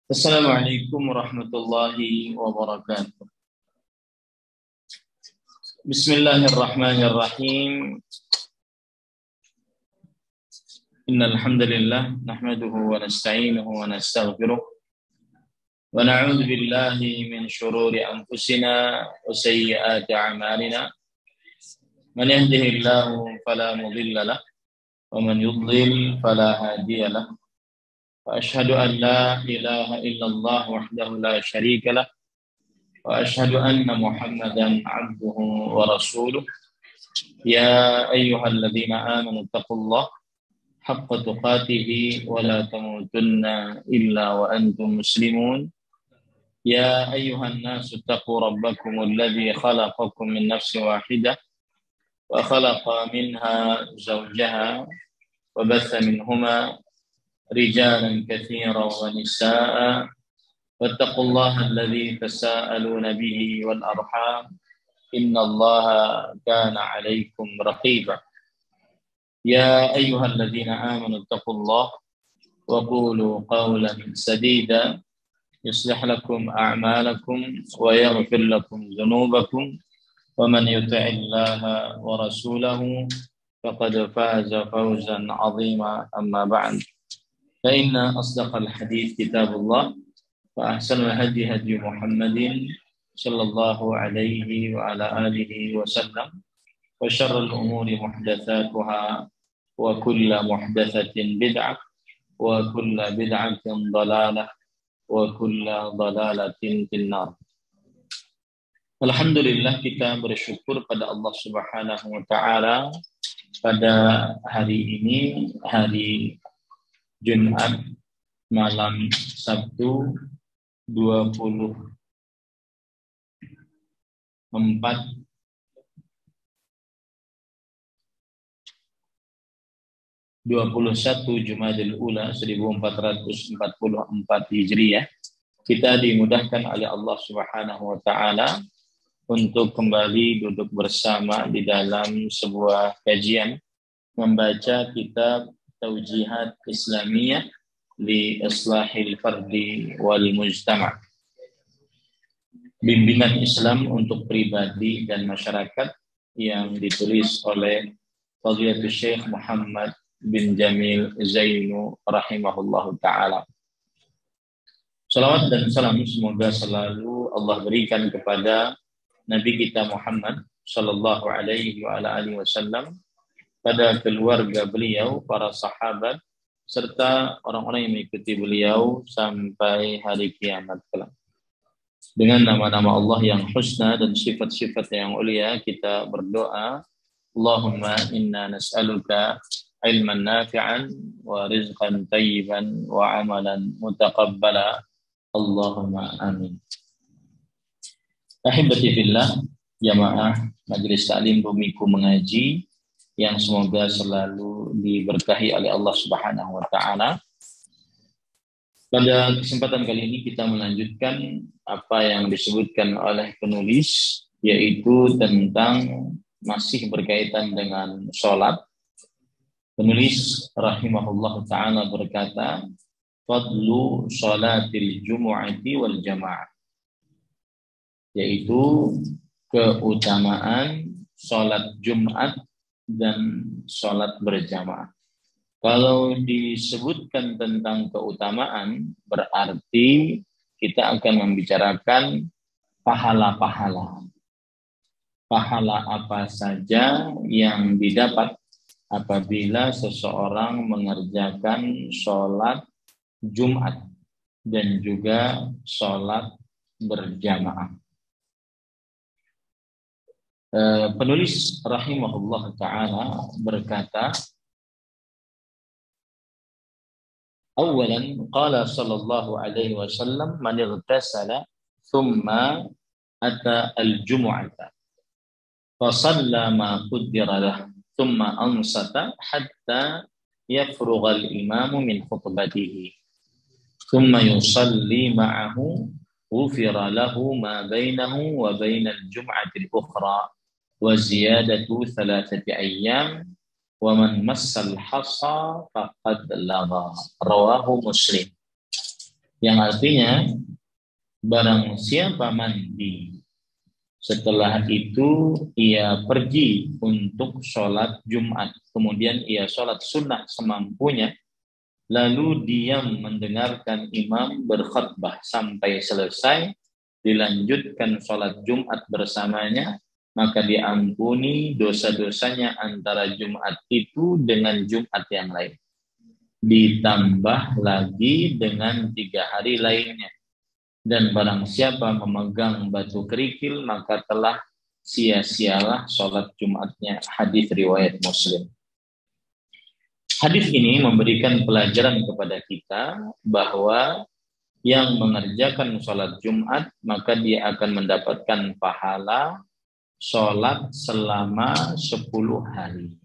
Assalamualaikum warahmatullahi wabarakatuh. Bismillahirrahmanirrahim. Innal hamdalillah nahmaduhu wa nasta'inuhu wa nastaghfiruh wa na'udzu billahi min shururi anfusina wa sayyiati a'malina. Man yahdihillahu fala mudilla lahu wa man yudlil fala hadiya lahu. وأشهد أن لا إله إلا الله وحده لا شريك له وأشهد أن محمدا عبده ورسوله يا أيها الذين آمنوا اتقوا الله حق تقاته ولا تموتن إلا وأنتم مسلمون يا أيها الناس اتقوا ربكم الذي خلقكم من نفس واحدة وخلق منها زوجها وبث منهما رجالا كثيرا ونساء واتقوا الله الذي تساءلون به والأرحام إن الله كان عليكم رقيبا يا أيها الذين آمنوا اتقوا الله وقولوا قولا سديدا يصلح لكم أعمالكم ويغفر لكم ذنوبكم ومن يطع الله ورسوله فقد فاز فوزا عظيما أما بعد فإن أصدق الحديث كتاب الله وأحسن الهدي هدي محمد صلى الله عليه وعلى آله وسلم وشر الأمور محدثاتها وكل محدثة بدعة وكل بدعة ضلالة وكل ضلالة في النار. Alhamdulillah, kita bersyukur pada Allah Subhanahu wa taala pada hari ini, hari Jumat malam Sabtu 21 Jumadil Ula 1444 Hijriah. Kita dimudahkan oleh Allah Subhanahu wa taala untuk kembali duduk bersama di dalam sebuah kajian membaca kitab Taujihat Islamiyah li Islahil Fardi wal Mujtama'. Bimbingan Islam untuk pribadi dan masyarakat yang ditulis oleh Fadilatul Syekh Muhammad bin Jamil Zainu rahimahullahu ta'ala. Salawat dan salam semoga selalu Allah berikan kepada Nabi kita Muhammad sallallahu alaihi wa ala alihi wasallam, pada keluarga beliau, para sahabat, serta orang-orang yang mengikuti beliau sampai hari kiamat kelak. Dengan nama-nama Allah yang husna dan sifat-sifat yang ulia, kita berdoa, Allahumma inna nas'aluka ilman nafi'an wa rizqan tayyiban wa amalan mutaqabbala. Allahumma amin. Ahibati fillah, jamaah Majelis Ta'lim Bumiku Mengaji yang semoga selalu diberkahi oleh Allah Subhanahu wa taala. Pada kesempatan kali ini kita melanjutkan apa yang disebutkan oleh penulis, yaitu tentang masih berkaitan dengan sholat. Penulis rahimahullah ta'ala berkata, Fadlu sholatil jumu'ati wal jama'ah, yaitu keutamaan sholat Jumat dan sholat berjamaah. Kalau disebutkan tentang keutamaan, berarti kita akan membicarakan pahala-pahala. Pahala apa saja yang didapat apabila seseorang mengerjakan sholat Jumat dan juga sholat berjamaah. Penulis rahimahullah ta'ala berkata, Awalan qala sallallahu alaihi wasallam man ightasala thumma ata al-jumu'ata fa shalla ma qaddara lahu thumma ansata hatta yafrugha al-imamu min khutbatihi thumma yusalli ma'ahu ghufira lahu ma bainahu wa bainal jum'ati al-ukhra wa ziyadatu 3 ayyam wa man massal hasa faqad lagha, rawahu Muslim. Yang artinya barang siapa mandi setelah itu ia pergi untuk sholat Jumat, kemudian ia sholat sunnah semampunya, lalu diam mendengarkan imam berkhutbah sampai selesai, dilanjutkan sholat Jumat bersamanya, maka diampuni dosa-dosanya antara Jumat itu dengan Jumat yang lain. Ditambah lagi dengan 3 hari lainnya. Dan barang siapa memegang batu kerikil, maka telah sia-sialah sholat Jumatnya. Hadis riwayat Muslim. Hadis ini memberikan pelajaran kepada kita bahwa yang mengerjakan sholat Jumat, maka dia akan mendapatkan pahala sholat selama 10 hari.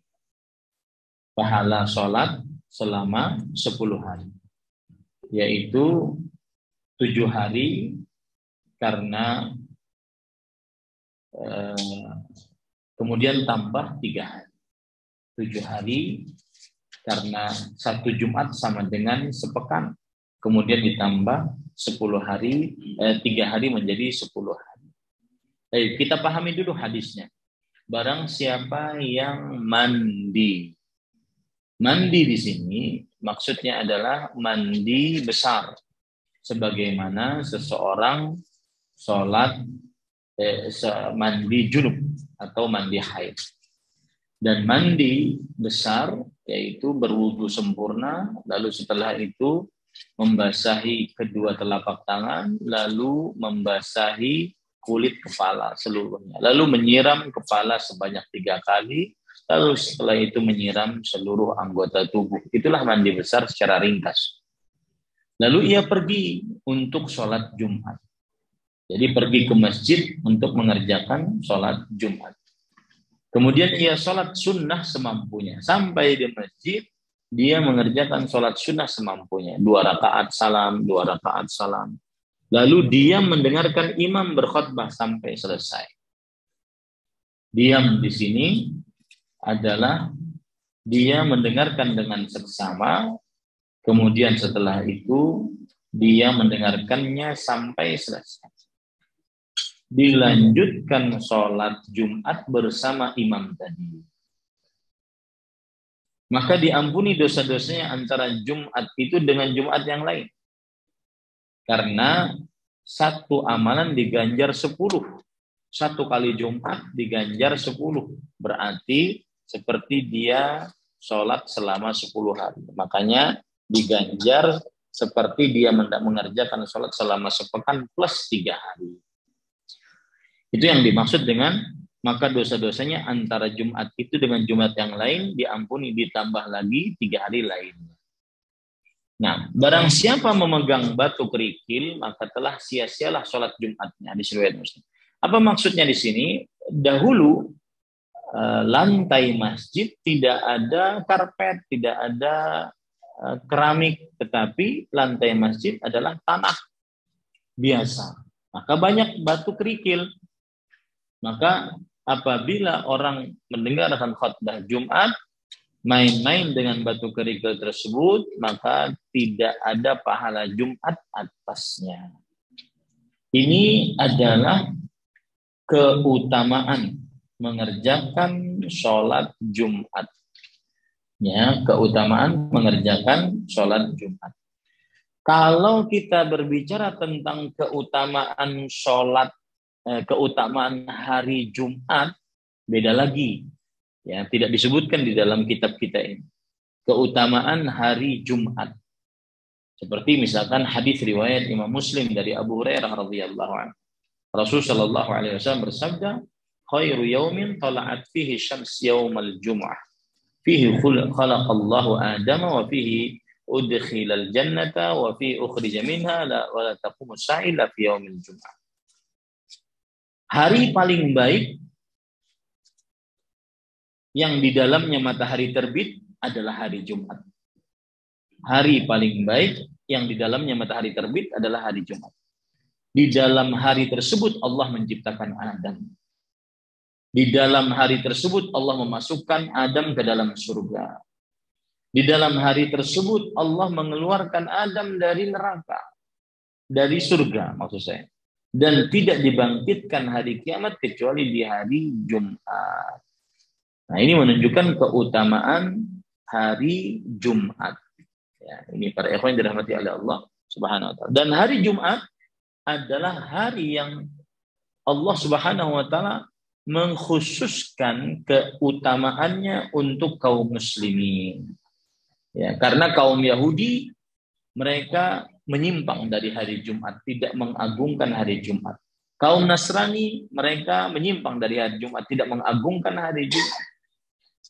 Pahala sholat selama 10 hari. Yaitu 7 hari karena kemudian tambah 3 hari. 7 hari karena 1 Jumat sama dengan sepekan. Kemudian ditambah 10 hari, 3 hari menjadi 10 hari. Baik, kita pahami dulu hadisnya. Barang siapa yang mandi. Mandi di sini maksudnya adalah mandi besar. Sebagaimana seseorang sholat mandi junub atau mandi haid. Dan mandi besar yaitu berwudu sempurna, lalu setelah itu membasahi kedua telapak tangan, lalu membasahi kulit kepala seluruhnya, lalu menyiram kepala sebanyak 3 kali, lalu setelah itu menyiram seluruh anggota tubuh. Itulah mandi besar secara ringkas. Lalu ia pergi untuk sholat Jumat. Jadi pergi ke masjid untuk mengerjakan sholat Jumat. Kemudian ia sholat sunnah semampunya. Sampai di masjid, dia mengerjakan sholat sunnah semampunya. 2 rakaat salam, 2 rakaat salam. Lalu dia mendengarkan imam berkhutbah sampai selesai. Diam di sini adalah dia mendengarkan dengan seksama, kemudian setelah itu dia mendengarkannya sampai selesai. Dilanjutkan sholat Jumat bersama imam tadi. Maka diampuni dosa-dosanya antara Jumat itu dengan Jumat yang lain. Karena 1 amalan diganjar 10. 1 kali Jumat diganjar 10. Berarti seperti dia sholat selama 10 hari. Makanya diganjar seperti dia mengerjakan sholat selama sepekan plus 3 hari. Itu yang dimaksud dengan maka dosa-dosanya antara Jumat itu dengan Jumat yang lain diampuni, ditambah lagi 3 hari lainnya. Nah, barang siapa memegang batu kerikil, maka telah sia-sialah sholat Jumatnya. Di riwayat Muslim. Apa maksudnya di sini? Dahulu lantai masjid tidak ada karpet, tidak ada keramik, tetapi lantai masjid adalah tanah biasa. Maka banyak batu kerikil. Maka apabila orang mendengarkan khutbah Jumat, main-main dengan batu kerikil tersebut, maka tidak ada pahala Jumat atasnya. Ini adalah keutamaan mengerjakan sholat Jumat. Ya, keutamaan mengerjakan sholat Jumat. Kalau kita berbicara tentang keutamaan sholat, keutamaan hari Jumat, beda lagi. Ya, tidak disebutkan di dalam kitab kita ini. Keutamaan hari Jumat. Seperti misalkan hadis riwayat Imam Muslim dari Abu Hurairah radhiyallahu anhu. Rasul sallallahu alaihi wasallam bersabda, "Khairu yaumin tala'at fihi syams yaumal jum'ah. Fihi khalaqallahu Adama wa fihi udkhilal jannata wa fihi ukhrija minha wa la taqumu as-sa'a illa fi yaumil jum'ah." Hari paling baik yang di dalamnya matahari terbit adalah hari Jumat. Hari paling baik yang di dalamnya matahari terbit adalah hari Jumat. Di dalam hari tersebut Allah menciptakan Adam. Di dalam hari tersebut Allah memasukkan Adam ke dalam surga. Di dalam hari tersebut Allah mengeluarkan Adam dari neraka, dari surga maksud saya. Dan tidak dibangkitkan hari kiamat kecuali di hari Jumat. Nah, ini menunjukkan keutamaan hari Jumat. Ya, ini para ikhwan yang dirahmati oleh Allah Subhanahu wa taala. Dan hari Jumat adalah hari yang Allah Subhanahu wa taala mengkhususkan keutamaannya untuk kaum muslimin. Ya, karena kaum Yahudi mereka menyimpang dari hari Jumat, tidak mengagungkan hari Jumat. Kaum Nasrani mereka menyimpang dari hari Jumat, tidak mengagungkan hari Jumat.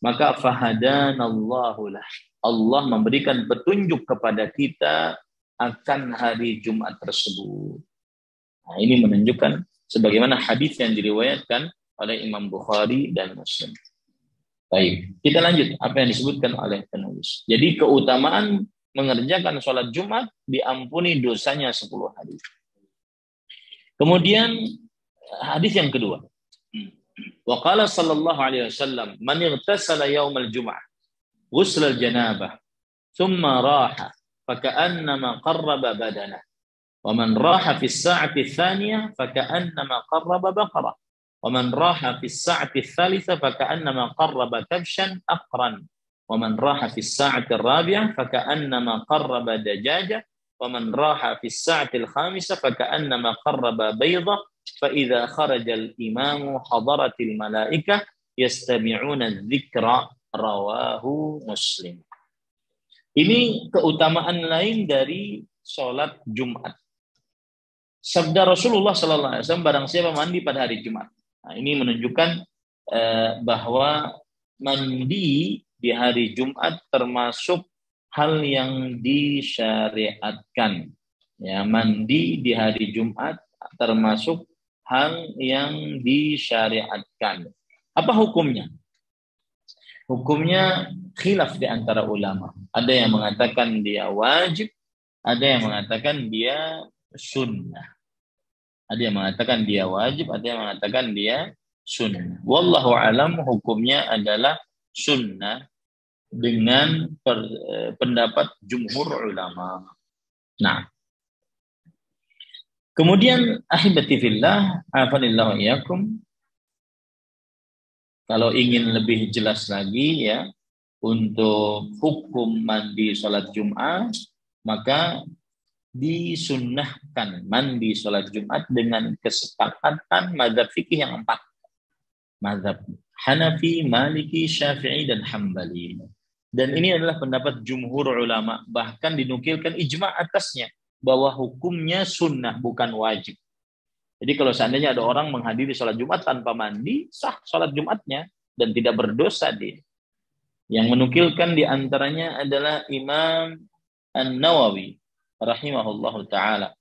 Maka fahadanallahu lah. Allah memberikan petunjuk kepada kita akan hari Jumat tersebut. Nah, ini menunjukkan sebagaimana hadis yang diriwayatkan oleh Imam Bukhari dan Muslim. Baik, kita lanjut apa yang disebutkan oleh penulis. Jadi keutamaan mengerjakan sholat Jumat diampuni dosanya 10 hari. Kemudian hadis yang kedua. Wa qala sallallahu alaihi wasallam man ightasala yaumal jum'ah ghusl al-janabah thumma raha faka'annama qarraba badanah wa man raha fi as-sa'ati ats-tsaniyah faka'annama qarraba baqarah wa man raha fi as-sa'ati ats-tsalitsah faka'annama qarraba kabshan aqran wa man raha fi as-sa'ati ar-rabi'ah faka'annama qarraba dajaja wa man raha fi as-sa'ati al-khamisah faka'annama qarraba baydah فإذا خرج الإمام حضرت الملائكة يستمعون الذكر رواه مسلم. Ini keutamaan lain dari sholat Jumat. Sabda Rasulullah SAW, barang siapa mandi pada hari Jumat. Nah, ini menunjukkan bahwa mandi di hari Jumat termasuk hal yang disyariatkan. Ya, mandi di hari Jumat termasuk hal yang disyariatkan. Apa hukumnya? Hukumnya khilaf di antara ulama. Ada yang mengatakan dia wajib, ada yang mengatakan dia sunnah. Ada yang mengatakan dia wajib, ada yang mengatakan dia sunnah. Wallahu alam, hukumnya adalah sunnah dengan pendapat jumhur ulama. Nah, kemudian ahibati fillah, afanillahu iyyakum. Kalau ingin lebih jelas lagi ya untuk hukum mandi sholat Jumat, maka disunnahkan mandi sholat Jumat dengan kesepakatan mazhab fikih yang 4. Mazhab Hanafi, Maliki, Syafi'i, dan Hambali. Dan ini adalah pendapat jumhur ulama, bahkan dinukilkan ijma' atasnya bahwa hukumnya sunnah bukan wajib. Jadi kalau seandainya ada orang menghadiri sholat Jumat tanpa mandi, sah sholat Jumatnya dan tidak berdosa dia. Yang menukilkan diantaranya adalah Imam An-Nawawi rahimahullahu ta'ala.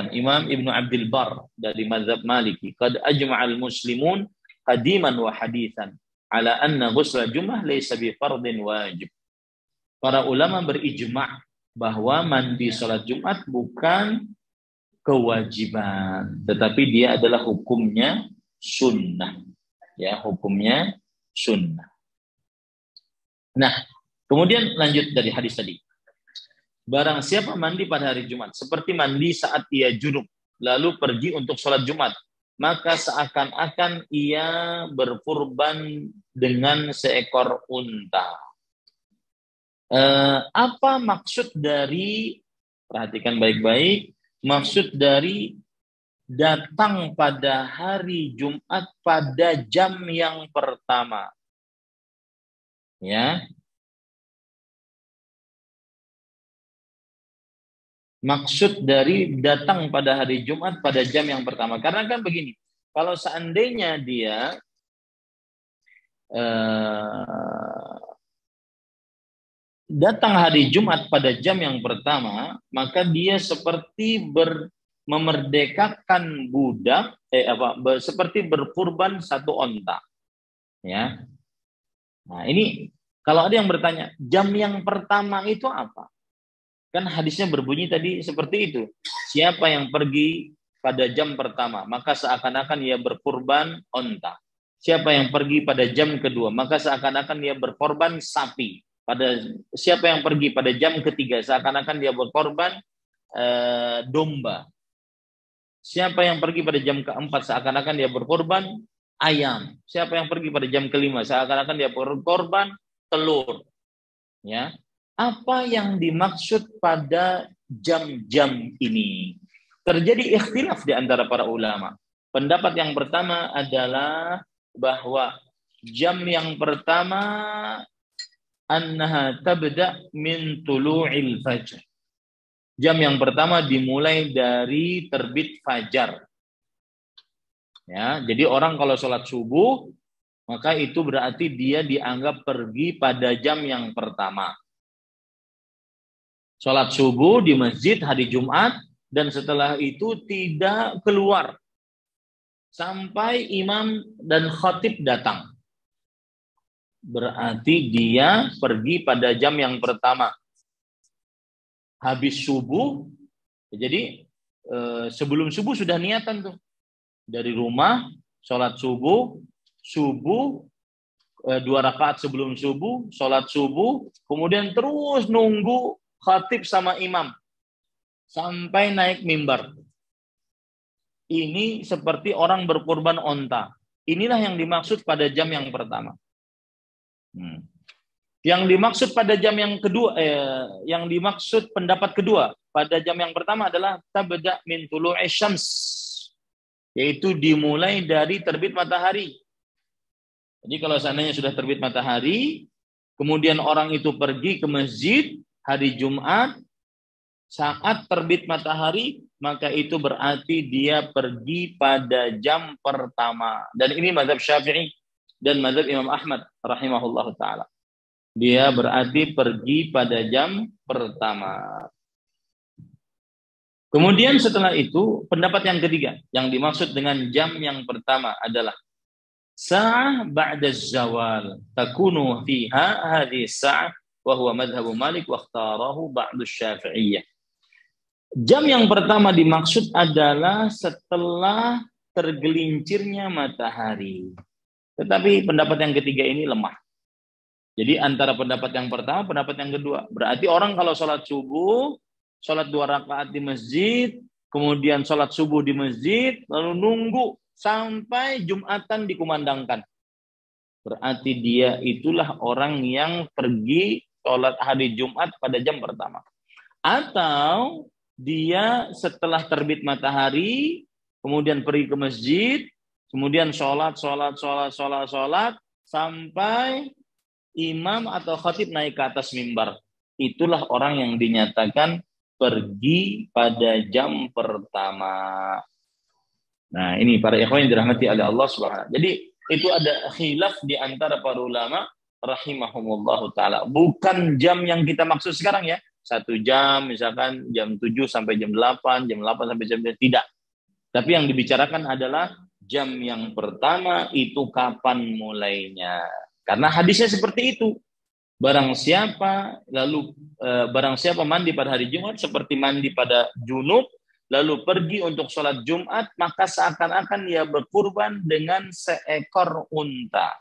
Imam Ibnu Abdul Bar dari mazhab Maliki. Qad ajma'al muslimun qadiman wa hadithan ala anna ghusla Jum'ah laysa bi fardin wajib. Para ulama berijma' bahwa mandi sholat Jumat bukan kewajiban, tetapi dia adalah hukumnya sunnah. Ya, hukumnya sunnah. Nah, kemudian lanjut dari hadis tadi. Barang siapa mandi pada hari Jumat, seperti mandi saat ia junub, lalu pergi untuk sholat Jumat, maka seakan-akan ia berkurban dengan seekor unta. Apa maksud dari, perhatikan baik-baik, maksud dari datang pada hari Jumat pada jam yang pertama. Ya. Maksud dari datang pada hari Jumat pada jam yang pertama. Karena kan begini, kalau seandainya dia datang hari Jumat pada jam yang pertama, maka dia seperti memerdekakan budak, seperti berkurban satu onta. Ya. Nah, ini kalau ada yang bertanya, jam yang pertama itu apa? Kan hadisnya berbunyi tadi seperti itu. Siapa yang pergi pada jam pertama, maka seakan-akan ia berkurban onta. Siapa yang pergi pada jam kedua, maka seakan-akan dia berkorban sapi. Pada siapa yang pergi pada jam ketiga, seakan-akan dia berkorban domba. Siapa yang pergi pada jam keempat, seakan-akan dia berkorban ayam. Siapa yang pergi pada jam kelima, seakan-akan dia berkorban telur. Ya, apa yang dimaksud pada jam-jam ini? Terjadi ikhtilaf di antara para ulama. Pendapat yang pertama adalah bahwa jam yang pertama annaha tabda min tulu'il fajr. Jam yang pertama dimulai dari terbit fajar. Ya, jadi orang kalau sholat subuh, maka itu berarti dia dianggap pergi pada jam yang pertama. Sholat subuh di masjid hari Jumat, dan setelah itu tidak keluar sampai imam dan khatib datang. Berarti dia pergi pada jam yang pertama. Habis subuh, jadi sebelum subuh sudah niatan tuh. Dari rumah, sholat subuh, 2 rakaat sebelum subuh, sholat subuh, kemudian terus nunggu khatib sama imam sampai naik mimbar. Ini seperti orang berkurban onta. Inilah yang dimaksud pada jam yang pertama. Yang dimaksud pada jam yang kedua, yang dimaksud pendapat kedua pada jam yang pertama adalah tabda min tulu'i syams, yaitu dimulai dari terbit matahari. Jadi kalau seandainya sudah terbit matahari, kemudian orang itu pergi ke masjid hari Jumat saat terbit matahari, maka itu berarti dia pergi pada jam pertama. Dan ini mazhab Syafi'i dan mazhab Imam Ahmad rahimahullah ta'ala. Dia berarti pergi pada jam pertama. Kemudian setelah itu, pendapat yang ketiga, yang dimaksud dengan jam yang pertama adalah sa'ah ba'da zawal, takunu fiha hadhihi sa'ah, wa huwa madhabu Malik wa ikhtarahu ba'du Syafi'iyah. Jam yang pertama dimaksud adalah setelah tergelincirnya matahari. Tetapi pendapat yang ketiga ini lemah. Jadi antara pendapat yang pertama, pendapat yang kedua. Berarti orang kalau sholat subuh, sholat 2 rakaat di masjid, kemudian sholat subuh di masjid, lalu nunggu sampai Jumatan dikumandangkan. Berarti dia itulah orang yang pergi sholat hari Jumat pada jam pertama. Atau dia setelah terbit matahari, kemudian pergi ke masjid, kemudian sholat sampai imam atau khatib naik ke atas mimbar. Itulah orang yang dinyatakan pergi pada jam pertama. Nah, ini para ikhwan yang dirahmati oleh Allah Subhanahu. Jadi itu ada khilaf di antara para ulama rahimahumullahu taala. Bukan jam yang kita maksud sekarang ya. 1 jam, misalkan jam 7 sampai jam 8, jam 8 sampai jam 9. Tidak. Tapi yang dibicarakan adalah jam yang pertama itu kapan mulainya. Karena hadisnya seperti itu. Barang siapa mandi pada hari Jumat seperti mandi pada junub, lalu pergi untuk sholat Jumat, maka seakan-akan dia berkurban dengan seekor unta.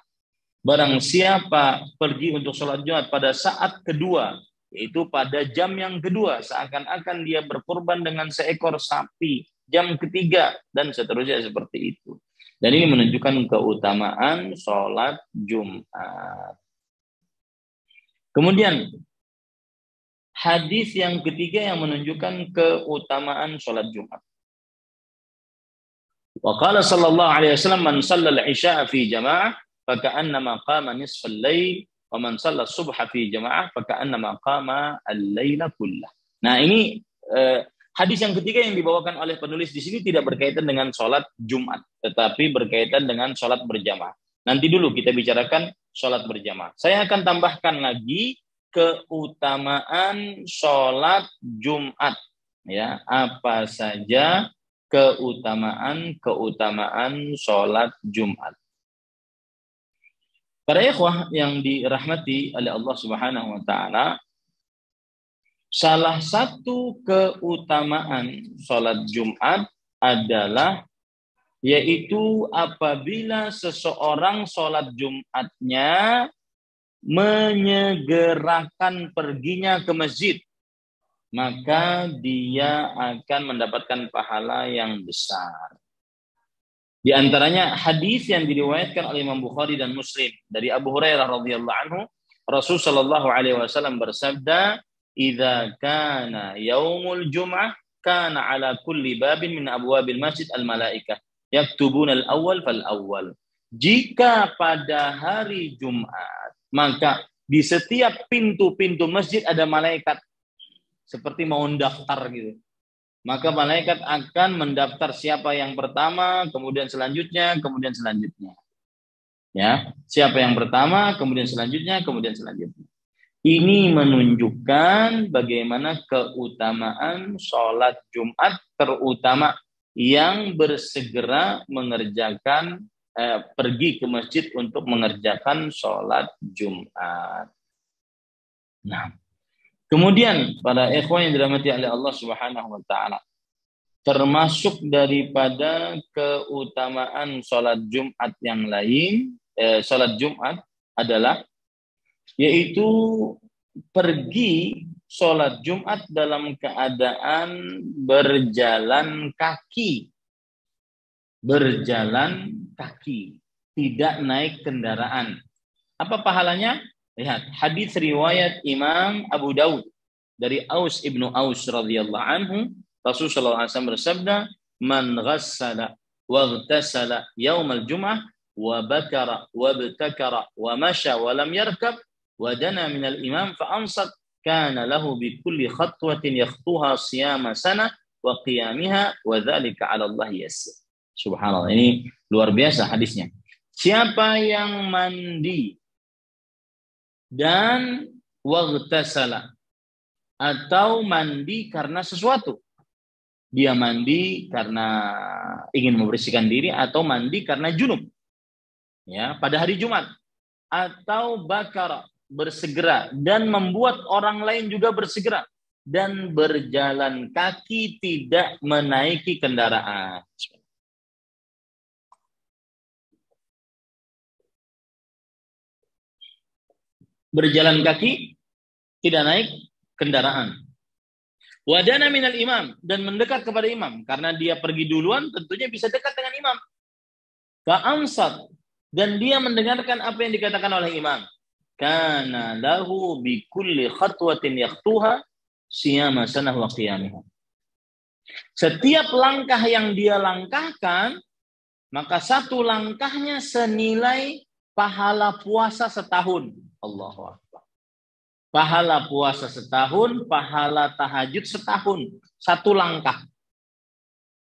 Barang siapa pergi untuk sholat Jumat pada saat kedua, yaitu pada jam yang kedua, seakan-akan dia berkurban dengan seekor sapi. Jam ketiga, dan seterusnya seperti itu. Dan ini menunjukkan keutamaan sholat Jumat. Kemudian hadis yang ketiga yang menunjukkan keutamaan sholat Jumat. Wa qala sallallahu alaihi wasallam man shallal isya'a fi jama'ah faka'annama qama nisfal lail wa man shallal subha fi jama'ah faka'annama qama al-laila kullah. Nah, ini hadis yang ketiga yang dibawakan oleh penulis di sini tidak berkaitan dengan sholat Jumat, tetapi berkaitan dengan sholat berjamaah. Nanti dulu kita bicarakan sholat berjamaah. Saya akan tambahkan lagi keutamaan sholat Jumat. Ya, apa saja keutamaan sholat Jumat. Para ikhwah yang dirahmati oleh Allah Subhanahu wa taala, salah satu keutamaan sholat Jumat adalah yaitu apabila seseorang sholat Jumatnya menyegerakan perginya ke masjid, maka dia akan mendapatkan pahala yang besar. Di antaranya hadis yang diriwayatkan oleh Imam Bukhari dan Muslim dari Abu Hurairah radhiyallahu anhu, Rasul sallallahu alaihi wasallam bersabda, "Idza kana yaumul jum'ah kana ala kulli babin min abwabil masjid al malaikah yaktubuna al awwal fal awwal." Jika pada hari Jumat, maka di setiap pintu-pintu masjid ada malaikat seperti mau daftar gitu. Maka malaikat akan mendaftar siapa yang pertama, kemudian selanjutnya, kemudian selanjutnya. Ya, siapa yang pertama, kemudian selanjutnya, kemudian selanjutnya. Ini menunjukkan bagaimana keutamaan sholat Jumat, terutama yang bersegera mengerjakan pergi ke masjid untuk mengerjakan sholat Jumat. Nah, kemudian para ikhwan yang dirahmati oleh Allah Subhanahu wa taala, termasuk daripada keutamaan sholat Jumat yang lain, sholat Jumat adalah yaitu pergi sholat Jumat dalam keadaan berjalan kaki. Berjalan kaki, tidak naik kendaraan. Apa pahalanya? Lihat, hadis riwayat Imam Abu Daud dari Aus ibnu Aus radhiyallahu anhu, Rasulullah SAW bersabda, "Man ghassala wa ightasala yaumal jum'ah wa bakara wa btakara wa masya wa lam yarkab wa dana min al-imam fa ansat kana lahu bi kulli khatwatin yakhtuha siyama sana wa qiyamiha wa dzalika 'ala Allah yassir." Subhanallah, ini luar biasa hadisnya. Siapa yang mandi dan waghtasala, atau mandi karena sesuatu. Dia mandi karena ingin membersihkan diri atau mandi karena junub. Ya, pada hari Jumat. Atau bakara, bersegera dan membuat orang lain juga bersegera, dan berjalan kaki tidak menaiki kendaraan. Berjalan kaki, tidak naik kendaraan. Wadana minal imam, dan mendekat kepada imam. Karena dia pergi duluan, tentunya bisa dekat dengan imam. Fa'amsat, dan dia mendengarkan apa yang dikatakan oleh imam. Kana lahu bi kulli khatwatin yakhtuha siyama sanah wa qiyamiha. Setiap langkah yang dia langkahkan, maka satu langkahnya senilai pahala puasa setahun. Allahu Akbar. Pahala puasa setahun, pahala tahajud setahun. Satu langkah.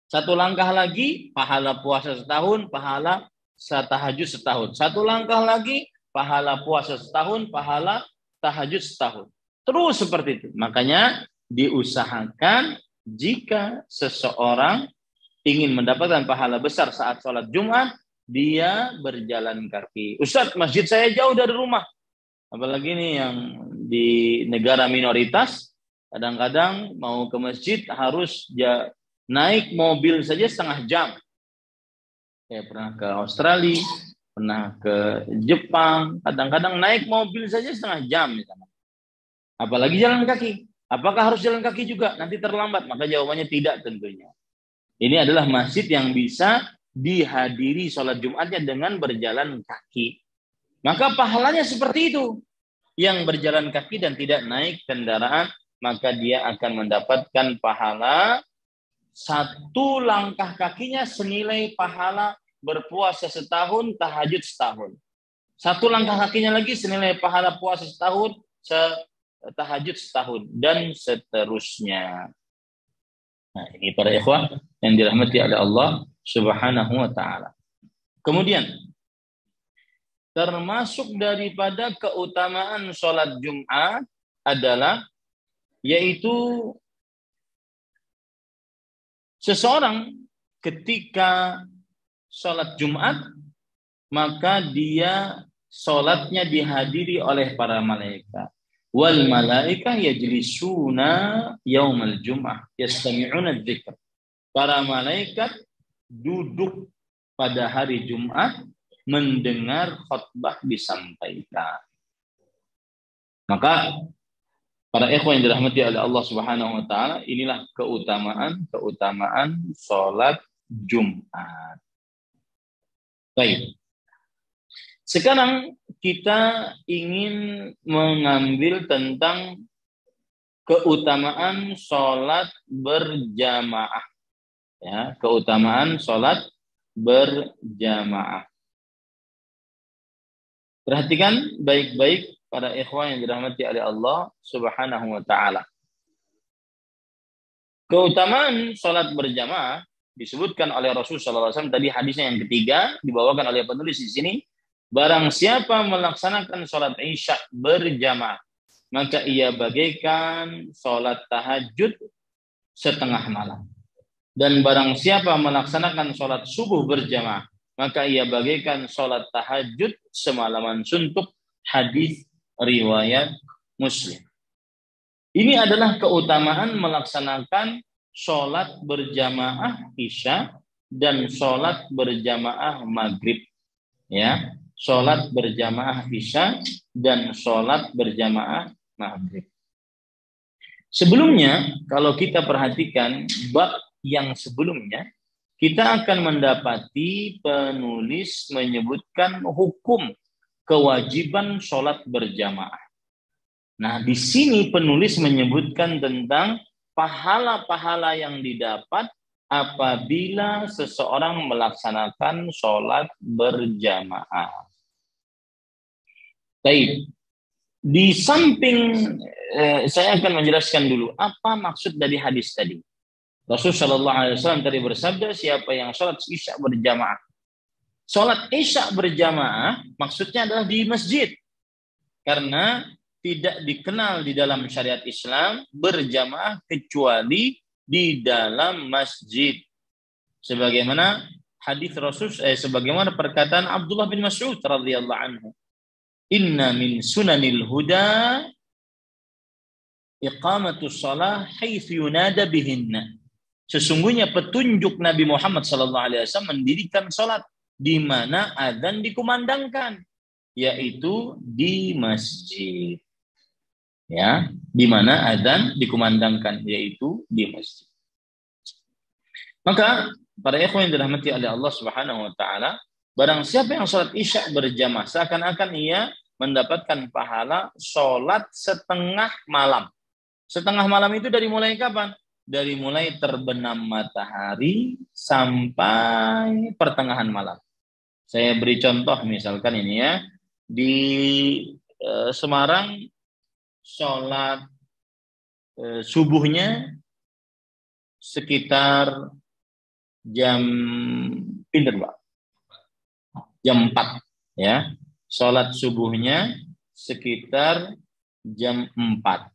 Satu langkah lagi, pahala puasa setahun, pahala tahajud setahun. Satu langkah lagi, pahala puasa setahun, pahala tahajud setahun. Terus seperti itu. Makanya diusahakan jika seseorang ingin mendapatkan pahala besar saat sholat Jumat, dia berjalan kaki. Ustadz, masjid saya jauh dari rumah. Apalagi nih yang di negara minoritas, kadang-kadang mau ke masjid harus naik mobil saja setengah jam. Saya pernah ke Australia, pernah ke Jepang, kadang-kadang naik mobil saja setengah jam misalnya. Apalagi jalan kaki. Apakah harus jalan kaki juga? Nanti terlambat. Maka jawabannya tidak tentunya. Ini adalah masjid yang bisa dihadiri sholat Jumatnya dengan berjalan kaki. Maka pahalanya seperti itu. Yang berjalan kaki dan tidak naik kendaraan, maka dia akan mendapatkan pahala satu langkah kakinya senilai pahala berpuasa setahun, tahajud setahun. Satu langkah kakinya lagi senilai pahala puasa setahun, tahajud setahun, dan seterusnya. Nah, ini para ikhwah yang dirahmati oleh Allah Subhanahu wa taala. Kemudian termasuk daripada keutamaan sholat Jumat adalah yaitu seseorang ketika sholat Jumat maka dia sholatnya dihadiri oleh para malaikat. Wal malaikah yajlisuna yaumal jum'ah yastami'una dzikr. Para malaikat duduk pada hari Jumat mendengar khutbah disampaikan. Maka para ikhwan yang dirahmati oleh Allah Subhanahu wa taala, inilah keutamaan salat Jumat. Baik. Sekarang kita ingin mengambil tentang keutamaan salat berjamaah. Ya, keutamaan salat berjamaah. Perhatikan baik-baik para ikhwan yang dirahmati oleh Allah Subhanahu wa taala. Keutamaan salat berjamaah disebutkan oleh Rasulullah SAW tadi, hadisnya yang ketiga dibawakan oleh penulis di sini. Barang siapa melaksanakan salat Isya berjamaah, maka ia bagaikan salat tahajud setengah malam. Dan barang siapa melaksanakan salat subuh berjamaah, maka ia bagaikan salat tahajud semalaman suntuk. Hadis riwayat Muslim. Ini adalah keutamaan melaksanakan salat berjamaah Isya dan salat berjamaah Maghrib. Ya, salat berjamaah Isya dan salat berjamaah Maghrib. Sebelumnya, kalau kita perhatikan bab yang sebelumnya, kita akan mendapati penulis menyebutkan hukum kewajiban salat berjamaah. Nah, di sini penulis menyebutkan tentang pahala-pahala yang didapat apabila seseorang melaksanakan salat berjamaah. Baik, di samping saya akan menjelaskan dulu apa maksud dari hadis tadi. Rasulullah SAW tadi bersabda, siapa yang salat Isya berjamaah. Salat Isya berjamaah maksudnya adalah di masjid. Karena tidak dikenal di dalam syariat Islam berjamaah kecuali di dalam masjid. Sebagaimana hadis Rasul, sebagaimana perkataan Abdullah bin Mas'ud radhiyallahu anhu. Inna min sunanil huda iqamatus shalah haitsu yunada bihinna. Sesungguhnya petunjuk Nabi Muhammad SAW mendirikan salat di mana adzan dikumandangkan, yaitu di masjid. Ya, di mana adzan dikumandangkan, yaitu di masjid. Maka para ikhwan yang dirahmati oleh Allah Subhanahu wa taala, barang siapa yang salat Isya berjamaah, seakan-akan ia mendapatkan pahala salat setengah malam. Setengah malam itu dari mulai kapan? Dari mulai terbenam matahari sampai pertengahan malam. Saya beri contoh misalkan ini ya, di Semarang salat subuhnya sekitar jam pinter Pak? Jam 4 ya. Salat subuhnya sekitar jam 4.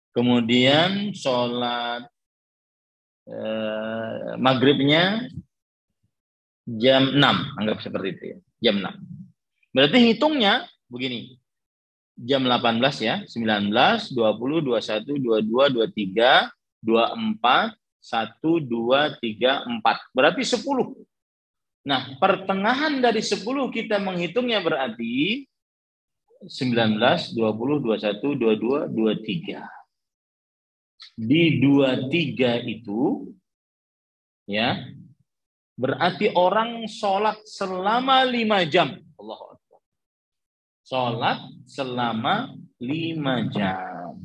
Kemudian salat maghribnya jam 6, anggap seperti itu ya. Jam 6. Berarti hitungnya begini. Jam 18 ya, 19, 20, 21, 22, 23, 24, 1, 2, 3, 4. Berarti 10. Nah, pertengahan dari 10 kita menghitungnya berarti 19, 20, 21, 22, 23. Di 23 itu ya, berarti orang sholat selama 5 jam. Allahu Akbar. Sholat selama 5 jam.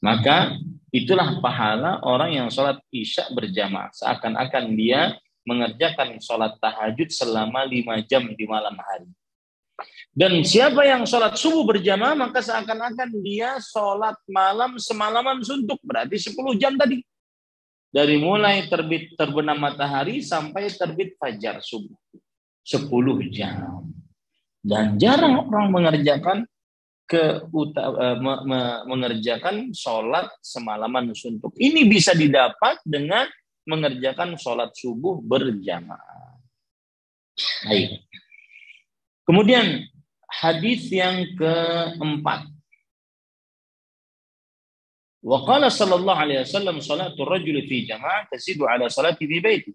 Maka itulah pahala orang yang sholat Isya berjamaah. Seakan-akan dia mengerjakan sholat tahajud selama 5 jam di malam hari. Dan siapa yang sholat subuh berjamaah, maka seakan-akan dia sholat malam semalaman suntuk. Berarti 10 jam tadi. Dari mulai terbenam matahari sampai terbit fajar subuh. 10 jam. Dan jarang orang mengerjakan mengerjakan sholat semalaman suntuk. Ini bisa didapat dengan mengerjakan sholat subuh berjamaah. Baik. Kemudian hadis yang keempat. Wa qala sallallahu alaihi wasallam salatul rajuli fi jama'ah tasidu ala salati fi baiti.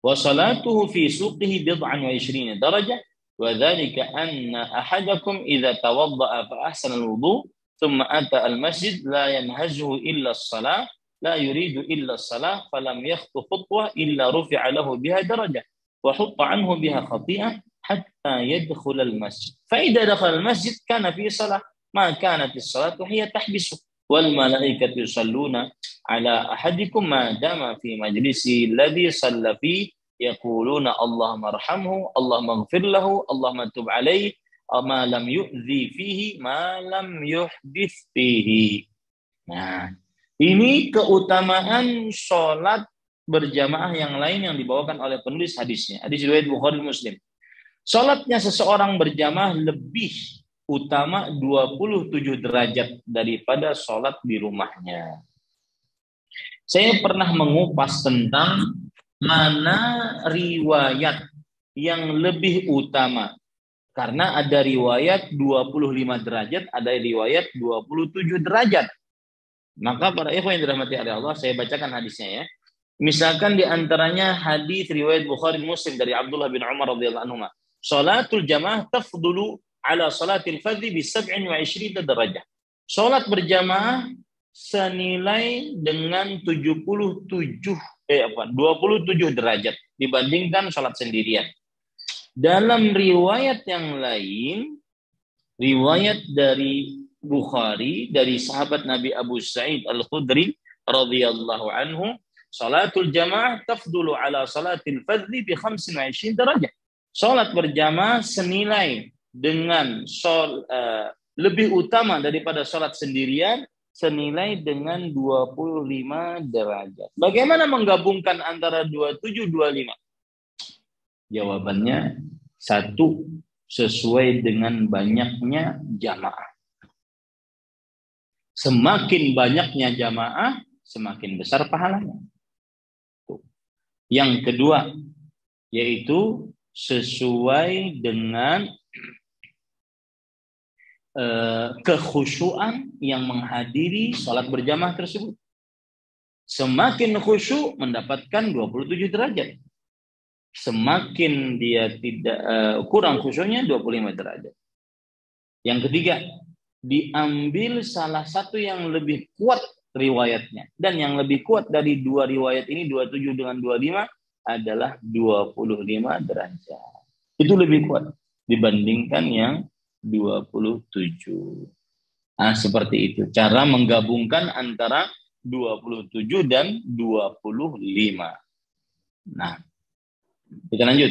Wa salatuhu fi suqihi bid'an wa 20 darajah wa dzalika anna ahadakum idza tawadda'a fa ahsana al-wudu thumma ata al-masjid la yanhazuhu illa as-salah la yuridu illa as-salah falam yakhtu khutwah illa rufi'a lahu biha darajah wa hutta anhu biha khati'ah hatta yadkhul al-masjid fa idza dakhala al-masjid kana fi salah ma kanat as-salatu hiya tahbisu wal malaikatu yusalluna ala ahadikum ma dama fi majlisi alladhi shalla fi yaquluna Allahumma arhamhu Allahumma ighfir lahu Allahumma tub alaihi ma lam yu'dhi fihi ma lam yuhdits fihi. Nah, ini keutamaan sholat berjamaah yang lain yang dibawakan oleh penulis hadisnya. Hadis riwayat Bukhari Muslim. Sholatnya seseorang berjamaah lebih utama 27 derajat daripada sholat di rumahnya. Saya pernah mengupas tentang mana riwayat yang lebih utama. Karena ada riwayat 25 derajat, ada riwayat 27 derajat. Maka para ikhwan yang dirahmati oleh Allah, saya bacakan hadisnya ya. Misalkan di antaranya hadis riwayat Bukhari Muslim dari Abdullah bin Umar radhiyallahu anhu. Salatul jamaah tafdulu ala salatil fardhi bi 27 derajat. Salat berjamaah senilai dengan 27 derajat dibandingkan salat sendirian. Dalam riwayat yang lain, riwayat dari Bukhari dari sahabat Nabi Abu Sa'id Al-Khudri radhiyallahu anhu, salatul jamaah tafdulu ala salatil fardhi bi 25 derajat. Salat berjamaah senilai dengan lebih utama daripada salat sendirian senilai dengan 25 derajat. Bagaimana menggabungkan antara 27 25? Jawabannya satu, sesuai dengan banyaknya jamaah. Semakin banyaknya jamaah, semakin besar pahalanya. Yang kedua, yaitu sesuai dengan kekhusyuan yang menghadiri sholat berjamaah tersebut. Semakin khusyuk mendapatkan 27 derajat. Semakin dia tidak kurang khusyuknya 25 derajat. Yang ketiga, diambil salah satu yang lebih kuat riwayatnya. Dan yang lebih kuat dari dua riwayat ini, 27 dengan 25, adalah 25 derajat. Itu lebih kuat dibandingkan yang 27. Nah, seperti itu. Cara menggabungkan antara 27 dan 25. Nah, kita lanjut.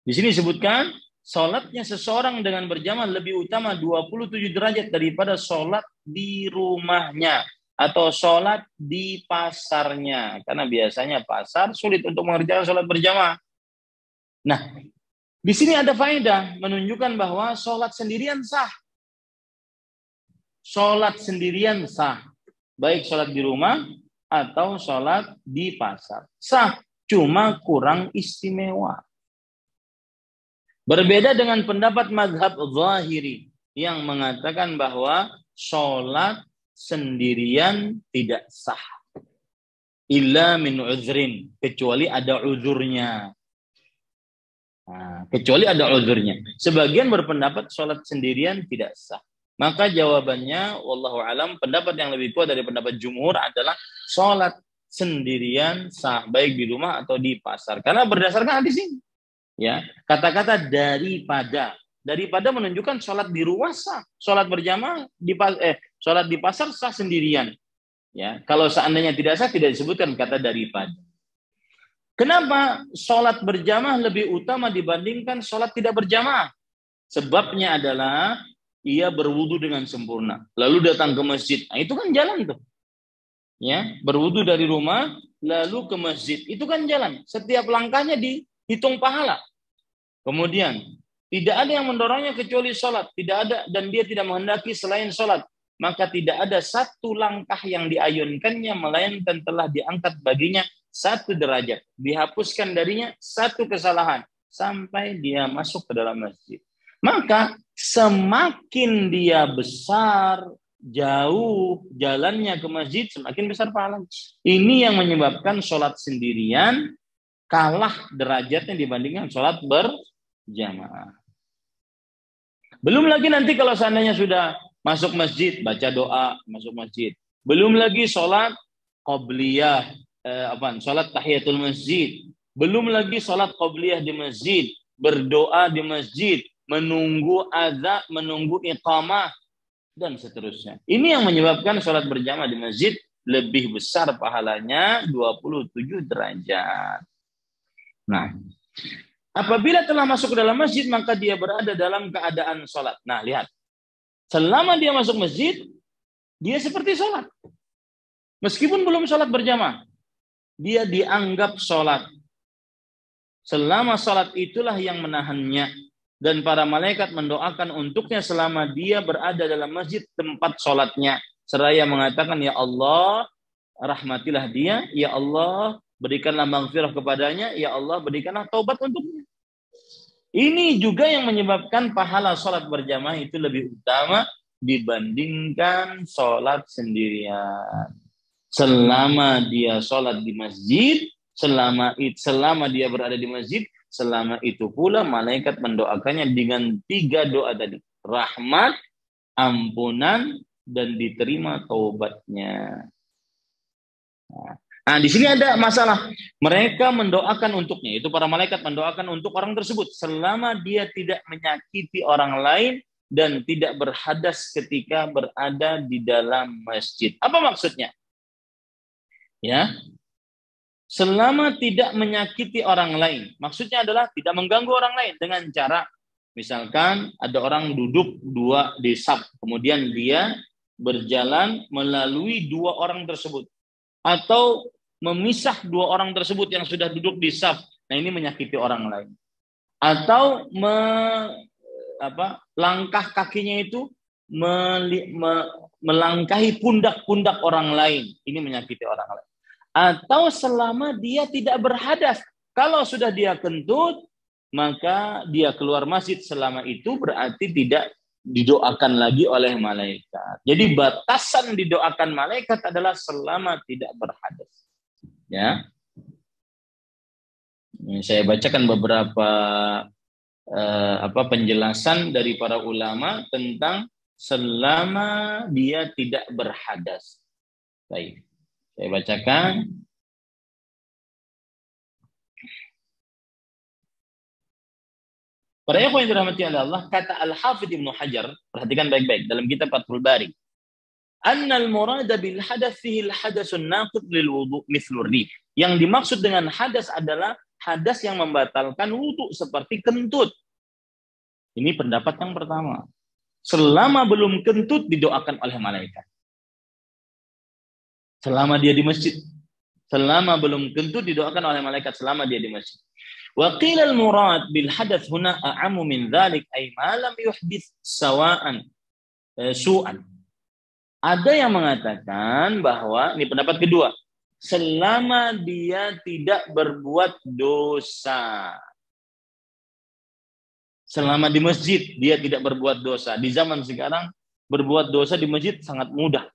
Di sini disebutkan, sholatnya seseorang dengan berjamaah lebih utama 27 derajat daripada sholat di rumahnya atau sholat di pasarnya. Karena biasanya pasar sulit untuk mengerjakan sholat berjamaah. Nah, di sini ada faedah menunjukkan bahwa sholat sendirian sah. Sholat sendirian sah. Baik sholat di rumah atau sholat di pasar. Sah, cuma kurang istimewa. Berbeda dengan pendapat mazhab Zahiri yang mengatakan bahwa sholat sendirian tidak sah. Illa min uzrin. Kecuali ada uzurnya. Kecuali ada uzurnya. Sebagian berpendapat sholat sendirian tidak sah. Maka jawabannya, wallahu alam, pendapat yang lebih kuat dari pendapat jumhur adalah sholat sendirian sah, baik di rumah atau di pasar. Karena berdasarkan hadis ini, ya, kata-kata daripada menunjukkan sholat di rumah sah, sholat berjamaah sholat di pasar sah sendirian. Ya, kalau seandainya tidak sah, tidak disebutkan kata daripada. Kenapa sholat berjamaah lebih utama dibandingkan sholat tidak berjamaah? Sebabnya adalah ia berwudu dengan sempurna, lalu datang ke masjid. Nah, itu kan jalan tuh. Ya, berwudu dari rumah, lalu ke masjid. Itu kan jalan. Setiap langkahnya dihitung pahala. Kemudian, tidak ada yang mendorongnya kecuali sholat. Tidak ada, dan dia tidak menghendaki selain sholat. Maka tidak ada satu langkah yang diayunkannya, melainkan telah diangkat baginya 1 derajat, dihapuskan darinya 1 kesalahan sampai dia masuk ke dalam masjid. Maka semakin dia besar, jauh jalannya ke masjid, semakin besar pahalanya. Ini yang menyebabkan sholat sendirian kalah derajatnya dibandingkan sholat berjamaah. Belum lagi nanti kalau seandainya sudah masuk masjid, baca doa, masuk masjid. Belum lagi sholat qobliyah, sholat tahiyatul masjid. Belum lagi sholat qobliyah di masjid, berdoa di masjid, menunggu azan, menunggu iqamah, dan seterusnya. Ini yang menyebabkan sholat berjamaah di masjid lebih besar pahalanya 27 derajat. Nah, apabila telah masuk ke dalam masjid, maka dia berada dalam keadaan sholat. Nah, lihat. Selama dia masuk masjid, dia seperti sholat. Meskipun belum sholat berjamaah, dia dianggap sholat. Selama sholat itulah yang menahannya. Dan para malaikat mendoakan untuknya selama dia berada dalam masjid tempat sholatnya. Seraya mengatakan, ya Allah, rahmatilah dia. Ya Allah, berikanlah maghfirah kepadanya. Ya Allah, berikanlah taubat untuknya. Ini juga yang menyebabkan pahala sholat berjamaah itu lebih utama dibandingkan sholat sendirian. Selama dia sholat di masjid, selama dia berada di masjid, selama itu pula malaikat mendoakannya dengan 3 doa tadi. Rahmat, ampunan, dan diterima taubatnya. Nah, di sini ada masalah. Mereka mendoakan untuknya. Itu para malaikat mendoakan untuk orang tersebut. Selama dia tidak menyakiti orang lain dan tidak berhadas ketika berada di dalam masjid. Apa maksudnya? Ya, selama tidak menyakiti orang lain. Maksudnya adalah tidak mengganggu orang lain dengan cara, misalkan ada orang duduk 2 di saf. Kemudian dia berjalan melalui 2 orang tersebut. Atau memisah 2 orang tersebut yang sudah duduk di saf. Nah, ini menyakiti orang lain. Atau langkah kakinya itu melangkahi pundak-pundak orang lain. Ini menyakiti orang lain. Atau selama dia tidak berhadas. Kalau sudah dia kentut, maka dia keluar masjid selama itu berarti tidak didoakan lagi oleh malaikat. Jadi batasan didoakan malaikat adalah selama tidak berhadas. Ya, saya bacakan beberapa penjelasan dari para ulama tentang selama dia tidak berhadas. Baik, saya bacakan. Para ikhwan yang dirahmati Allah, kata Al-Hafidh Ibnu Hajar, perhatikan baik-baik dalam kitab Fathul Bari. Annal murada bil hadath fihi al-hadasun naqid lil wudu' mithlu rih. Yang dimaksud dengan hadas adalah hadas yang membatalkan wudu seperti kentut. Ini pendapat yang pertama. Selama belum kentut didoakan oleh malaikat. Selama dia di masjid. Selama belum kentut didoakan oleh malaikat selama dia di masjid. Wa qila al-murad bil hadath huna a'ammu min dhalik ay ma lam yuhdits sawa'an su'an. Ada yang mengatakan bahwa, ini pendapat kedua, selama dia tidak berbuat dosa. Selama di masjid dia tidak berbuat dosa. Di zaman sekarang berbuat dosa di masjid sangat mudah.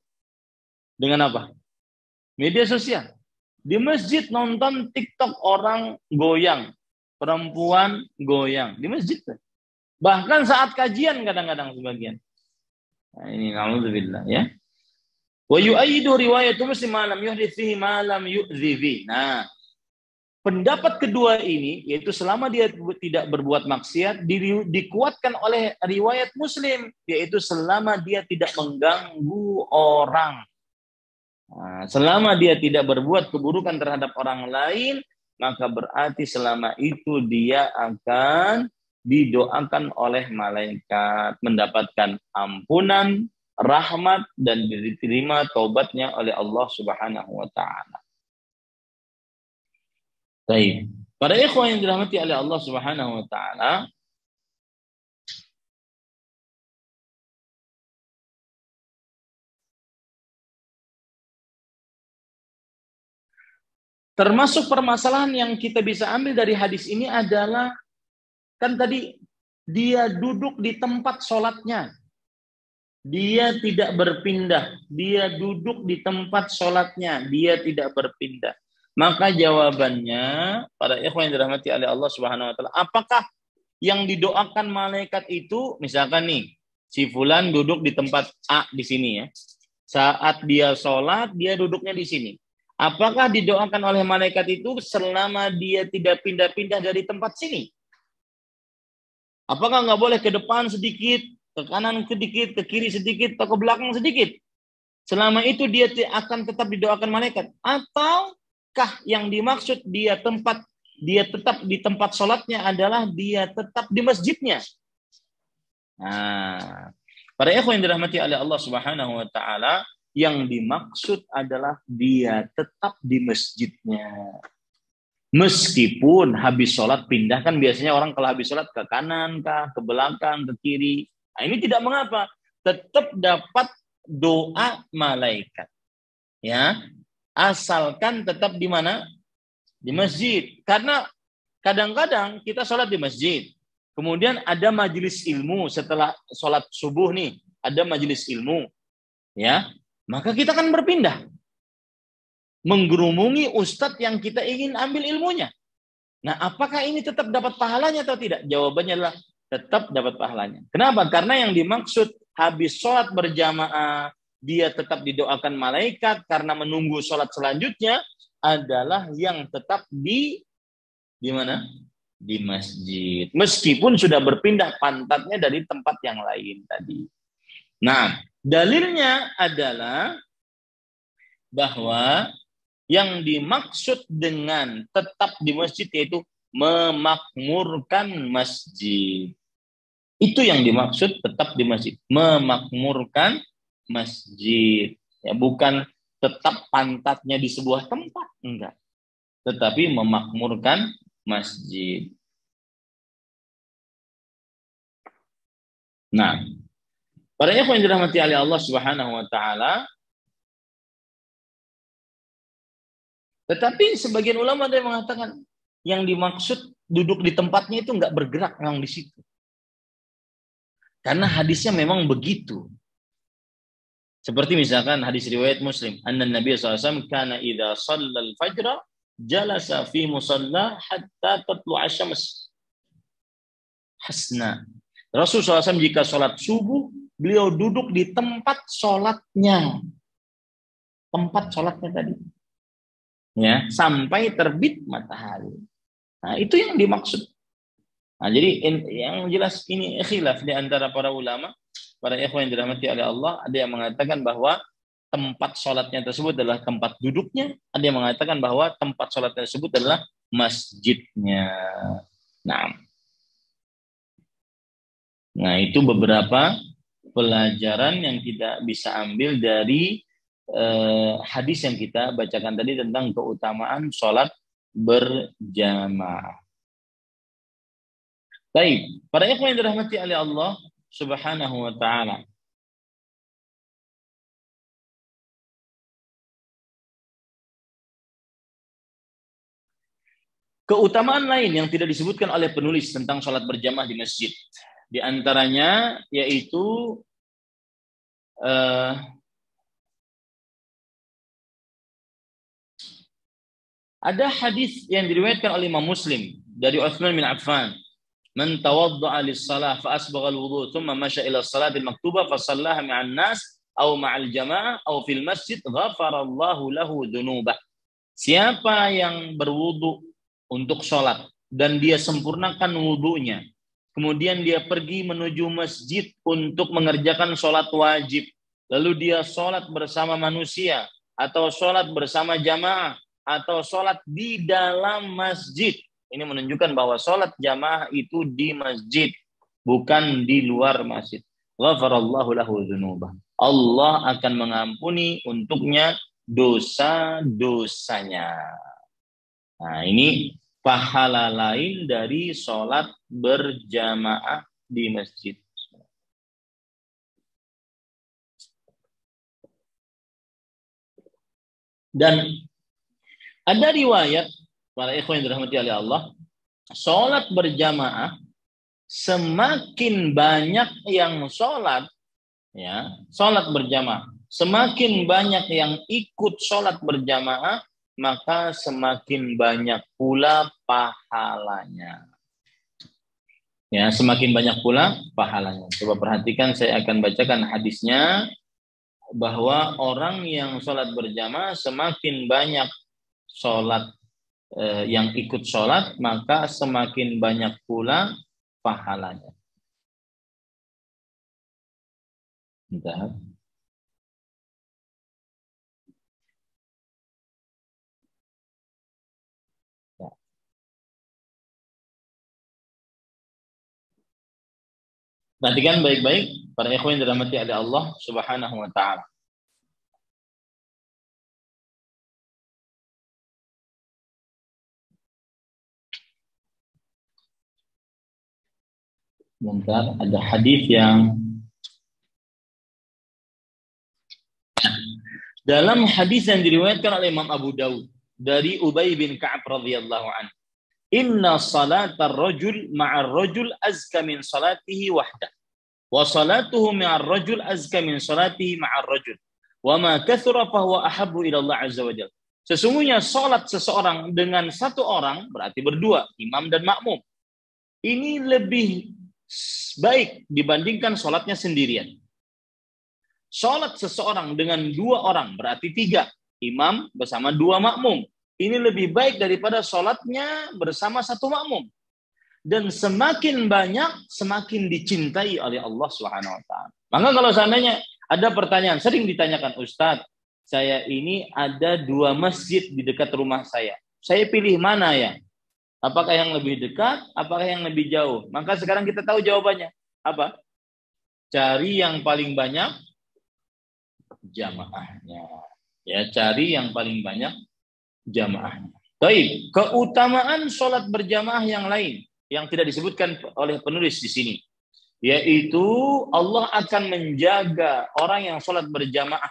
Dengan apa? Media sosial. Di masjid nonton TikTok orang goyang, perempuan goyang di masjid. Bahkan saat kajian kadang-kadang sebagian. Nah, ini na'udzubillah ya. Wa yu'ayyidu riwayatu Muslim ma lam yuhdits fihi ma lam yu'dzi fi. Nah, pendapat kedua ini yaitu selama dia tidak berbuat maksiat dikuatkan oleh riwayat Muslim yaitu selama dia tidak mengganggu orang. Nah, selama dia tidak berbuat keburukan terhadap orang lain, maka berarti selama itu dia akan didoakan oleh malaikat, mendapatkan ampunan, rahmat, dan diterima taubatnya oleh Allah Subhanahu wa ta'ala. Baik. Para ikhwan yang dirahmati oleh Allah Subhanahu wa ta'ala, termasuk permasalahan yang kita bisa ambil dari hadis ini adalah, kan tadi dia duduk di tempat sholatnya. Dia tidak berpindah. Dia duduk di tempat sholatnya. Dia tidak berpindah. Maka jawabannya, para ikhwan yang dirahmati oleh Allah Subhanahu wa taala, apakah yang didoakan malaikat itu, misalkan nih, si fulan duduk di tempat A di sini ya. Saat dia sholat, dia duduknya di sini. Apakah didoakan oleh malaikat itu selama dia tidak pindah-pindah dari tempat sini? Apakah nggak boleh ke depan sedikit, ke kanan sedikit, ke kiri sedikit, atau ke belakang sedikit? Selama itu dia akan tetap didoakan malaikat. Ataukah yang dimaksud dia tetap di tempat sholatnya adalah dia tetap di masjidnya? Nah, para ikhwan yang dirahmati oleh Allah Subhanahu wa taala, yang dimaksud adalah dia tetap di masjidnya. Meskipun habis sholat pindah, kan biasanya orang kalau habis sholat ke kanan kah, ke belakang, ke kiri. Nah, ini tidak mengapa, tetap dapat doa malaikat. Ya, asalkan tetap di mana? Di masjid. Karena kadang-kadang kita sholat di masjid, kemudian ada majelis ilmu setelah sholat subuh nih, ada majelis ilmu, ya, maka kita kan berpindah. Menggerumungi ustadz yang kita ingin ambil ilmunya. Nah, apakah ini tetap dapat pahalanya atau tidak? Jawabannya adalah tetap dapat pahalanya. Kenapa? Karena yang dimaksud habis sholat berjamaah, dia tetap didoakan malaikat karena menunggu sholat selanjutnya adalah yang tetap di mana? Di masjid. Meskipun sudah berpindah pantatnya dari tempat yang lain tadi. Nah, dalilnya adalah bahwa yang dimaksud dengan tetap di masjid yaitu memakmurkan masjid. Itu yang dimaksud tetap di masjid, memakmurkan masjid. Ya, bukan tetap pantatnya di sebuah tempat, enggak. Tetapi memakmurkan masjid. Nah, para ikhwan yang dirahmati oleh Allah Subhanahu wa taala, tetapi sebagian ulama ada yang mengatakan yang dimaksud duduk di tempatnya itu enggak bergerak memang di situ. Karena hadisnya memang begitu. Seperti misalkan hadis riwayat Muslim, anna Nabi SAW kana idza shallal fajra jalasa fi musalla hatta tatlu'a syams. Hasna. Rasulullah SAW jika sholat subuh, beliau duduk di tempat sholatnya. Tempat sholatnya tadi. Ya, sampai terbit matahari. Nah, itu yang dimaksud. Nah, jadi yang jelas ini khilaf di antara para ulama, para ikhwan yang dirahmati oleh Allah, ada yang mengatakan bahwa tempat sholatnya tersebut adalah tempat duduknya, ada yang mengatakan bahwa tempat sholatnya tersebut adalah masjidnya. Nah, itu beberapa pelajaran yang kita bisa ambil dari hadis yang kita bacakan tadi tentang keutamaan sholat berjamaah. Baik, para ikhwan yang dirahmati oleh Allah Subhanahu wa taala. Keutamaan lain yang tidak disebutkan oleh penulis tentang sholat berjamaah di masjid, di antaranya yaitu ada hadis yang diriwayatkan oleh Imam Muslim dari Utsman bin Affan, "Man tawadda'a lis-shalah fa asbagha al-wudu' thumma masya ila as-salati al-maktubah fa shallaha ma'an nas aw ma'al jamaah aw fil masjid ghafarallahu lahu dzunubah." Siapa yang berwudu untuk sholat dan dia sempurnakan wudunya, kemudian dia pergi menuju masjid untuk mengerjakan sholat wajib, lalu dia sholat bersama manusia atau sholat bersama jamaah atau sholat di dalam masjid. Ini menunjukkan bahwa sholat jamaah itu di masjid, bukan di luar masjid. Ghafarallahu lahu dzunubah. Allah akan mengampuni untuknya dosa-dosanya. Nah, ini pahala lain dari sholat berjamaah di masjid. Dan ada riwayat, para ikhwan yang dirahmati oleh Allah, sholat berjamaah semakin banyak yang sholat, ya, sholat berjamaah, semakin banyak yang ikut sholat berjamaah, maka semakin banyak pula pahalanya. Ya, semakin banyak pula pahalanya. Coba perhatikan, saya akan bacakan hadisnya, bahwa orang yang sholat berjamaah semakin banyak sholat yang ikut sholat, maka semakin banyak pula pahalanya. Bentar. Perhatikan baik-baik para ikhwan yang dirahmati oleh Allah Subhanahu wa taala. Bentar, ada hadis yang dalam hadis yang diriwayatkan oleh Imam Abu Daud dari Ubay bin Ka'ab radhiyallahu anhu. Inna salatar rajul ma'ar rajul azka min salatihi wahdah. Wa salatuhu ma'ar rajul azka min salatihi ma'ar rajul. Wa ma kathura fahuwa ahabbu ila Allah azza wa jalla. Sesungguhnya salat seseorang dengan satu orang, berarti berdua, imam dan makmum, ini lebih baik dibandingkan salatnya sendirian. Salat seseorang dengan dua orang, berarti tiga, imam bersama dua makmum, ini lebih baik daripada salatnya bersama satu makmum. Dan semakin banyak, semakin dicintai oleh Allah Subhanahu wa taala. Maka kalau seandainya ada pertanyaan, sering ditanyakan, Ustadz, saya ini ada dua masjid di dekat rumah saya pilih mana ya? Apakah yang lebih dekat, apakah yang lebih jauh? Maka sekarang kita tahu jawabannya. Apa? Cari yang paling banyak jamaahnya. Ya, cari yang paling banyak jamaahnya. Baik, keutamaan sholat berjamaah yang lain yang tidak disebutkan oleh penulis di sini, yaitu Allah akan menjaga orang yang sholat berjamaah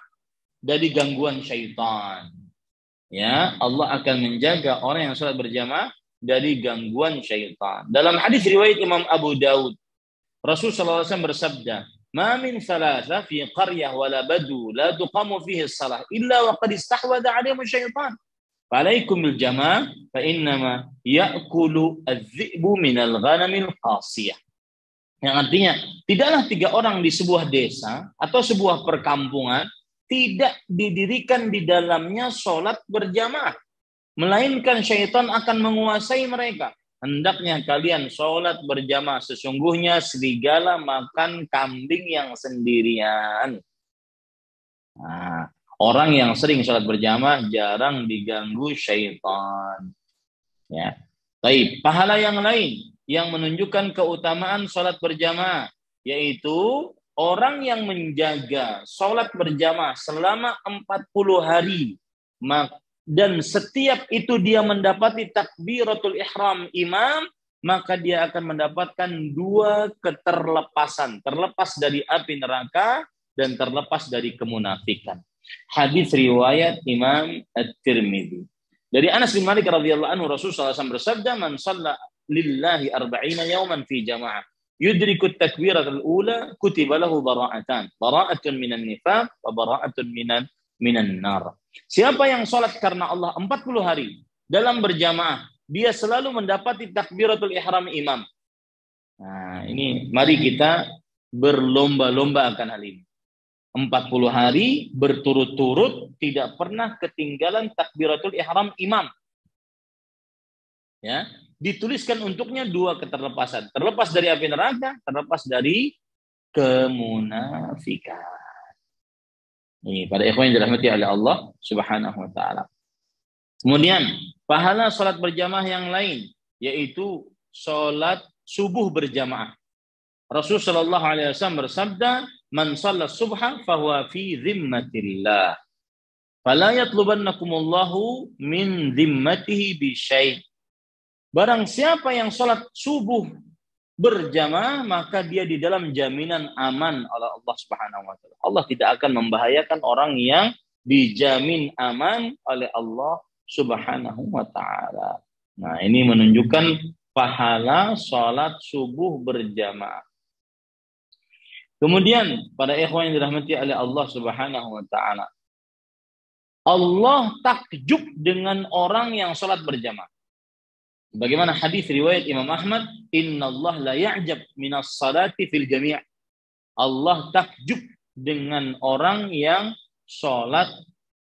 dari gangguan syaitan. Ya, Allah akan menjaga orang yang sholat berjamaah dari gangguan syaitan. Dalam hadis riwayat Imam Abu Daud, Rasulullah SAW bersabda, "Ma min thalatha fi qaryah wala badu la tuqamu fihi as-salah illa wa qad istahwadha 'alaihim syaitan. Falaikum bil jamaah fa innama ya'kulu adz-dzi'bu minal ghanamil qasiyah." Yang artinya, tidaklah tiga orang di sebuah desa atau sebuah perkampungan tidak didirikan di dalamnya sholat berjamaah, melainkan syaitan akan menguasai mereka. Hendaknya kalian sholat berjamaah, sesungguhnya serigala makan kambing yang sendirian. Nah, orang yang sering sholat berjamaah jarang diganggu syaitan. Ya. Baik, pahala yang lain yang menunjukkan keutamaan sholat berjamaah, yaitu orang yang menjaga sholat berjamaah selama 40 hari, dan setiap itu dia mendapati takbiratul ihram imam, maka dia akan mendapatkan dua keterlepasan, terlepas dari api neraka dan terlepas dari kemunafikan. Hadis riwayat Imam At-Tirmidzi. Dari Anas bin Malik radhiyallahu anhu, Rasulullah SAW bersabda, "Man shalla lillahi arba'ina yawman fi jamaah, yudriku at-takbiratul ula, kutiba lahu bara'atan. Bara'atun minan nifaq wa bara'atun minan nar." Siapa yang sholat karena Allah 40 hari dalam berjamaah, dia selalu mendapati takbiratul ihram imam. Nah, ini mari kita berlomba-lomba akan hal ini. 40 hari berturut-turut tidak pernah ketinggalan takbiratul ihram imam. Ya, dituliskan untuknya dua keterlepasan, terlepas dari api neraka, terlepas dari kemunafikan. Ini pada ikhwan yang dirahmati oleh Allah Subhanahu wa taala. Kemudian pahala salat berjamaah yang lain, yaitu salat subuh berjamaah. Rasul sallallahu alaihi wasallam bersabda, "Man shalla subha fahuwa fi dhimmatillah. Fala yatlubannakumullahu min dhimmatihi bi syai'." Barang siapa yang salat subuh berjamaah, maka dia di dalam jaminan aman oleh Allah Subhanahu wa taala. Allah tidak akan membahayakan orang yang dijamin aman oleh Allah Subhanahu wa taala. Nah, ini menunjukkan pahala salat subuh berjamaah. Kemudian pada ikhwan yang dirahmati oleh Allah Subhanahu wa taala, Allah takjub dengan orang yang sholat berjamaah. Bagaimana hadis riwayat Imam Ahmad, "Innallaha la ya'jab minas salati fil jami'." Allah takjub dengan orang yang sholat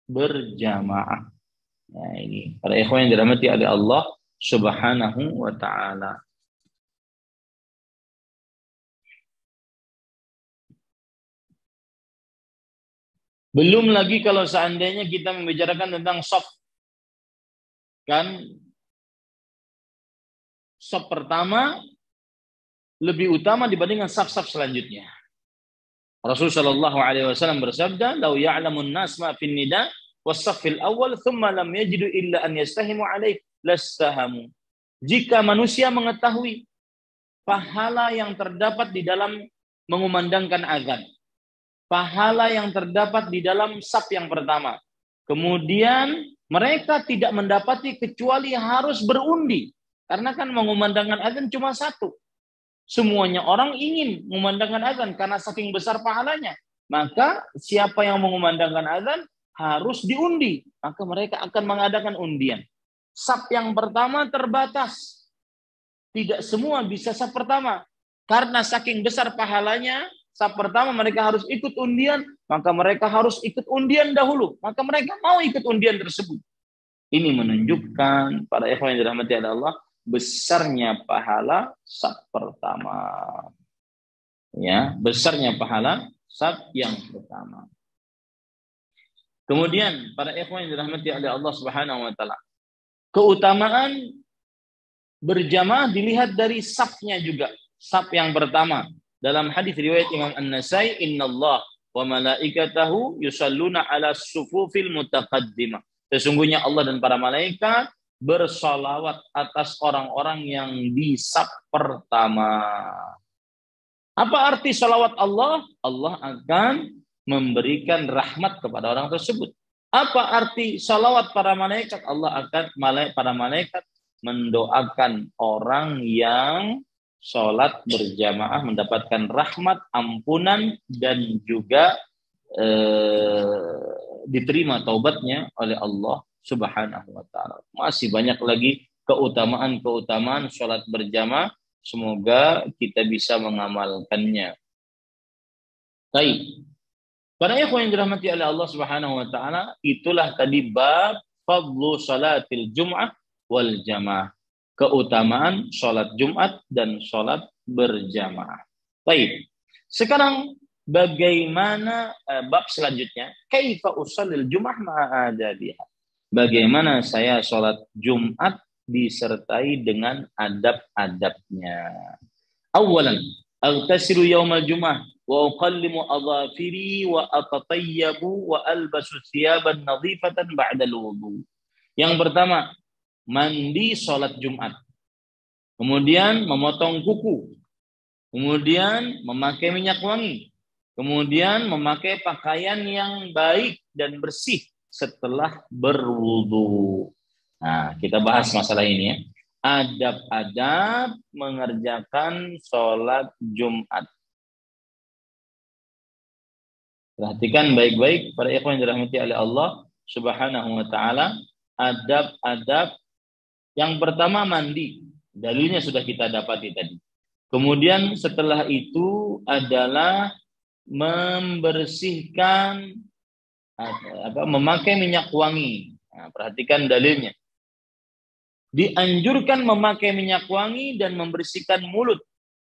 berjamaah. Nah, ini para ikhwan yang dirahmati oleh Allah Subhanahu wa taala. Belum lagi kalau seandainya kita membicarakan tentang shaf. Kan shaf pertama lebih utama dibandingkan shaf-shaf selanjutnya. Rasulullah Shallallahu Alaihi Wasallam bersabda, "Lau ya'lamun nas ma fin nida was-saffil awal, thumma lam yajidu illa an yastahimu alaih, lastahamu." Jika manusia mengetahui pahala yang terdapat di dalam mengumandangkan azan, pahala yang terdapat di dalam saf yang pertama, kemudian mereka tidak mendapati kecuali harus berundi, karena kan mengumandangkan azan cuma satu. Semuanya orang ingin mengumandangkan azan karena saking besar pahalanya. Maka siapa yang mengumandangkan azan harus diundi. Maka mereka akan mengadakan undian. Saf yang pertama terbatas. Tidak semua bisa saf pertama. Karena saking besar pahalanya, saf pertama mereka harus ikut undian, maka mereka harus ikut undian dahulu. Maka mereka mau ikut undian tersebut. Ini menunjukkan para ikhwan yang dirahmati Allah, besarnya pahala saf pertama. Ya, besarnya pahala saf yang pertama. Kemudian para ikhwan yang dirahmati oleh Allah Subhanahu wa taala, keutamaan berjamaah dilihat dari safnya juga. Saf yang pertama. Dalam hadis riwayat Imam An-Nasai, "Innallah wa malaikatahu yusalluna 'alas sufufil mutaqaddimah." Sesungguhnya Allah dan para malaikat bersalawat atas orang-orang yang di saf pertama. Apa arti salawat Allah? Allah akan memberikan rahmat kepada orang tersebut. Apa arti salawat para malaikat? Allah akan para malaikat mendoakan orang yang sholat berjamaah mendapatkan rahmat, ampunan, dan juga diterima taubatnya oleh Allah Subhanahu wa taala. Masih banyak lagi keutamaan-keutamaan sholat berjamaah. Semoga kita bisa mengamalkannya. Baik. Para ikhwan yang dirahmati oleh Allah Subhanahu wa taala, itulah tadi bab fadlu salatil jum'ah wal jamaah. Keutamaan sholat Jumat dan sholat berjamaah. Baik. Sekarang bagaimana bab selanjutnya? Kaifa usallil jum'ah ma'adabiha. Bagaimana saya sholat Jumat disertai dengan adab-adabnya. Awalan, aghtasilu yaumal jum'ah wa uqallimu adhafiri wa atatayyabu wa albasu thiyaban nadhifatan ba'dal wudu. Yang pertama, mandi sholat Jumat. Kemudian memotong kuku. Kemudian memakai minyak wangi. Kemudian memakai pakaian yang baik dan bersih setelah berwudu. Nah, kita bahas masalah ini ya. Adab-adab mengerjakan sholat Jumat. Perhatikan baik-baik para ikhwan yang dirahmati oleh Allah Subhanahu wa taala. Adab-adab yang pertama mandi. Dalilnya sudah kita dapati tadi. Kemudian setelah itu adalah membersihkan memakai minyak wangi. Nah, perhatikan dalilnya. Dianjurkan memakai minyak wangi dan membersihkan mulut.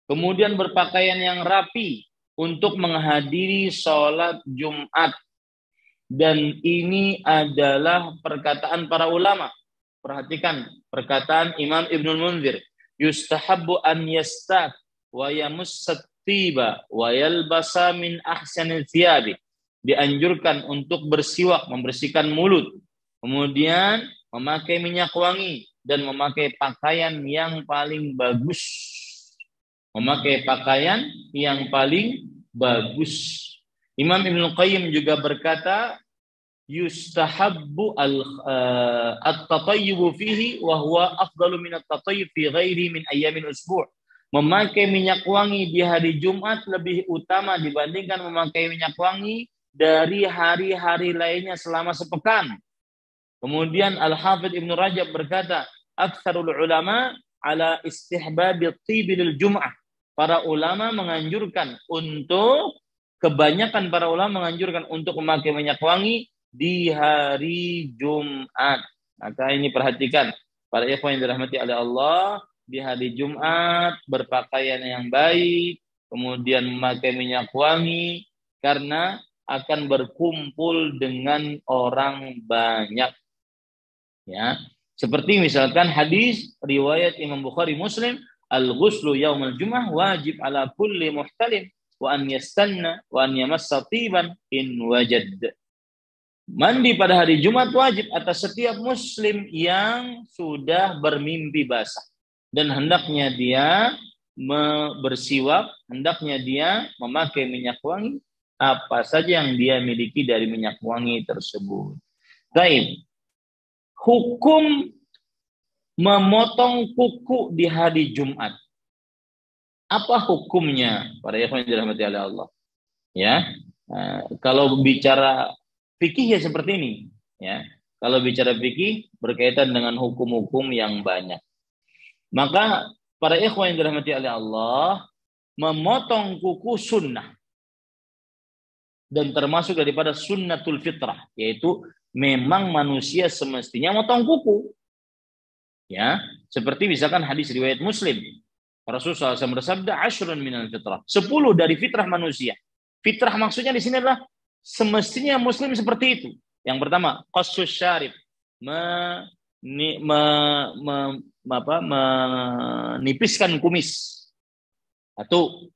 Kemudian berpakaian yang rapi untuk menghadiri sholat Jumat. Dan ini adalah perkataan para ulama. Perhatikan perkataan Imam Ibnul Munzir. Yustahabbu an yastaq wa yamussat tiba wa yalbasa min ahsanil thiyabi. Dianjurkan untuk bersiwak, membersihkan mulut. Kemudian memakai minyak wangi dan memakai pakaian yang paling bagus. Memakai pakaian yang paling bagus. Imam Ibnu Qayyim juga berkata, yustahabbu at-tatayyub fihi wa huwa afdalu min at-tatayyub fi ghairi min ayyamin usbu'. Memakai minyak wangi di hari Jumat lebih utama dibandingkan memakai minyak wangi dari hari-hari lainnya selama sepekan. Kemudian Al-Hafidz Ibnu Rajab berkata, aktsarul ulama ala istihbabi at-tibi lil jum'ah. Para ulama menganjurkan untuk kebanyakan para ulama menganjurkan untuk memakai minyak wangi di hari Jumat. Maka ini perhatikan para ikhwan yang dirahmati oleh Allah, di hari Jumat berpakaian yang baik, kemudian memakai minyak wangi karena akan berkumpul dengan orang banyak. Ya, seperti misalkan hadis riwayat Imam Bukhari Muslim, al-ghuslu yaumul jum'ah wajib ala kulli muhtalim wa an yastanna wa an yamassa tiban in wajad. Mandi pada hari Jumat wajib atas setiap muslim yang sudah bermimpi basah dan hendaknya dia bersiwak, hendaknya dia memakai minyak wangi apa saja yang dia miliki dari minyak wangi tersebut. Baik. Hukum memotong kuku di hari Jumat. Apa hukumnya para ikhwan yang dirahmati oleh Allah? Ya, kalau bicara fikih ya seperti ini. Ya, kalau bicara fikih berkaitan dengan hukum-hukum yang banyak. Maka para ikhwan yang dirahmati oleh Allah, memotong kuku sunnah dan termasuk daripada sunnatul fitrah, yaitu memang manusia semestinya motong kuku. Ya, seperti misalkan hadis riwayat Muslim. Rasulullah SAW bersabda, "Ashrun minal fitrah." 10 dari fitrah manusia. Fitrah maksudnya di sini adalah semestinya muslim seperti itu. Yang pertama, qassus syarib, menipiskan kumis. Satu.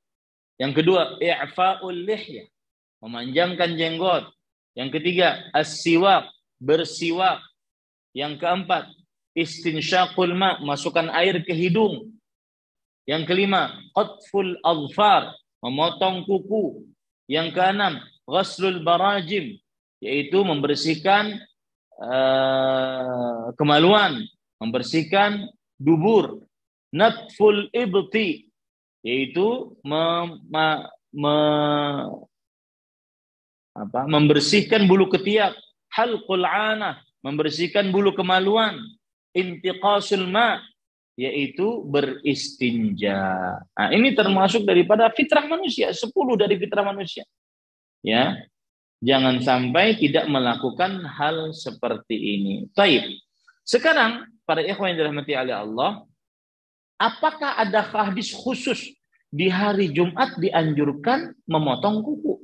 Yang kedua, i'fa'ul lihyah, memanjangkan jenggot. Yang ketiga, as-siwak, bersiwak. Yang keempat, istinsyaqul ma, masukkan air ke hidung. Yang kelima, qatful adfar, memotong kuku. Yang keenam, ghaslul barajim, yaitu membersihkan kemaluan, membersihkan dubur. Natful ibti, yaitu membersihkan bulu ketiak. Halqul anah, membersihkan bulu kemaluan. Intiqasul ma, yaitu beristinja. Nah, ini termasuk daripada fitrah manusia, 10 dari fitrah manusia. Ya. Jangan sampai tidak melakukan hal seperti ini. Baik. Sekarang para ikhwan yang dirahmati oleh Allah, apakah ada hadis khusus di hari Jumat dianjurkan memotong kuku?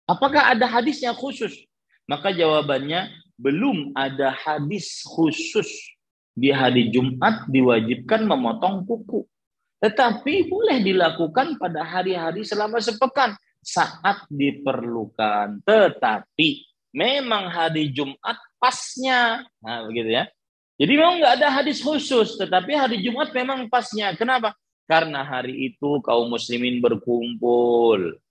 Apakah ada hadisnya khusus? Maka jawabannya belum ada hadis khusus di hari Jumat diwajibkan memotong kuku. Tetapi boleh dilakukan pada hari-hari selama sepekan saat diperlukan. Tetapi memang hari Jumat pasnya. Nah, begitu ya. Jadi memang nggak ada hadis khusus, tetapi hari Jumat memang pasnya. Kenapa? Karena hari itu kaum muslimin berkumpul.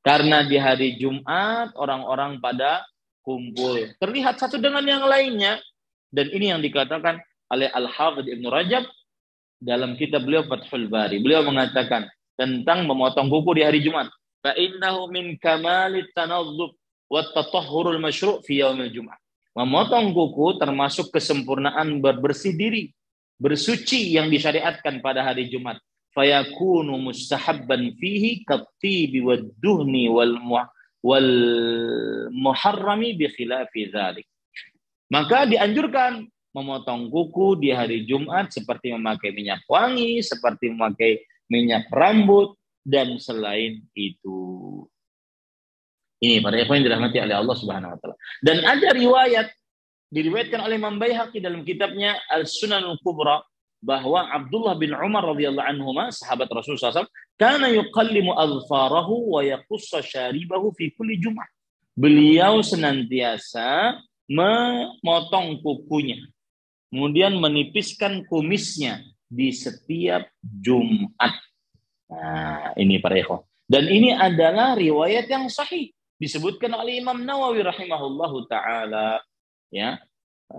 Karena di hari Jumat orang-orang pada kumpul. Terlihat satu dengan yang lainnya. Dan ini yang dikatakan oleh Al-Hafidz Ibnu Rajab dalam kitab beliau Fathul Bari. Beliau mengatakan tentang memotong kuku di hari Jumat. Fa'innahu min kamalit tanazzub wa tatahhurul masyru' fi yaumil Jum'ah. Memotong kuku termasuk kesempurnaan berbersih diri, bersuci yang disyariatkan pada hari Jumat. Fayakunu mustahabban fihi kattibi wad-duhni wal muharrami bi khilafi dzalik. Maka dianjurkan memotong kuku di hari Jumat seperti memakai minyak wangi, seperti memakai minyak rambut dan selain itu. Ini para ikhwan yang dirahmati oleh Allah Subhanahu wa taala. Dan ada riwayat diriwayatkan oleh Imam Baihaqi dalam kitabnya Al-Sunanul Kubra bahwa Abdullah bin Umar radhiyallahu anhuma, sahabat Rasulullah SAW, kana yuqallimu adfarahu wa yaqussa syaribahu fi kulli Jum'ah. Beliau senantiasa memotong kukunya, kemudian menipiskan kumisnya di setiap Jumat. Nah, ini para ikhwan. Dan ini adalah riwayat yang sahih, disebutkan oleh Imam Nawawi rahimahullahu taala. Ya,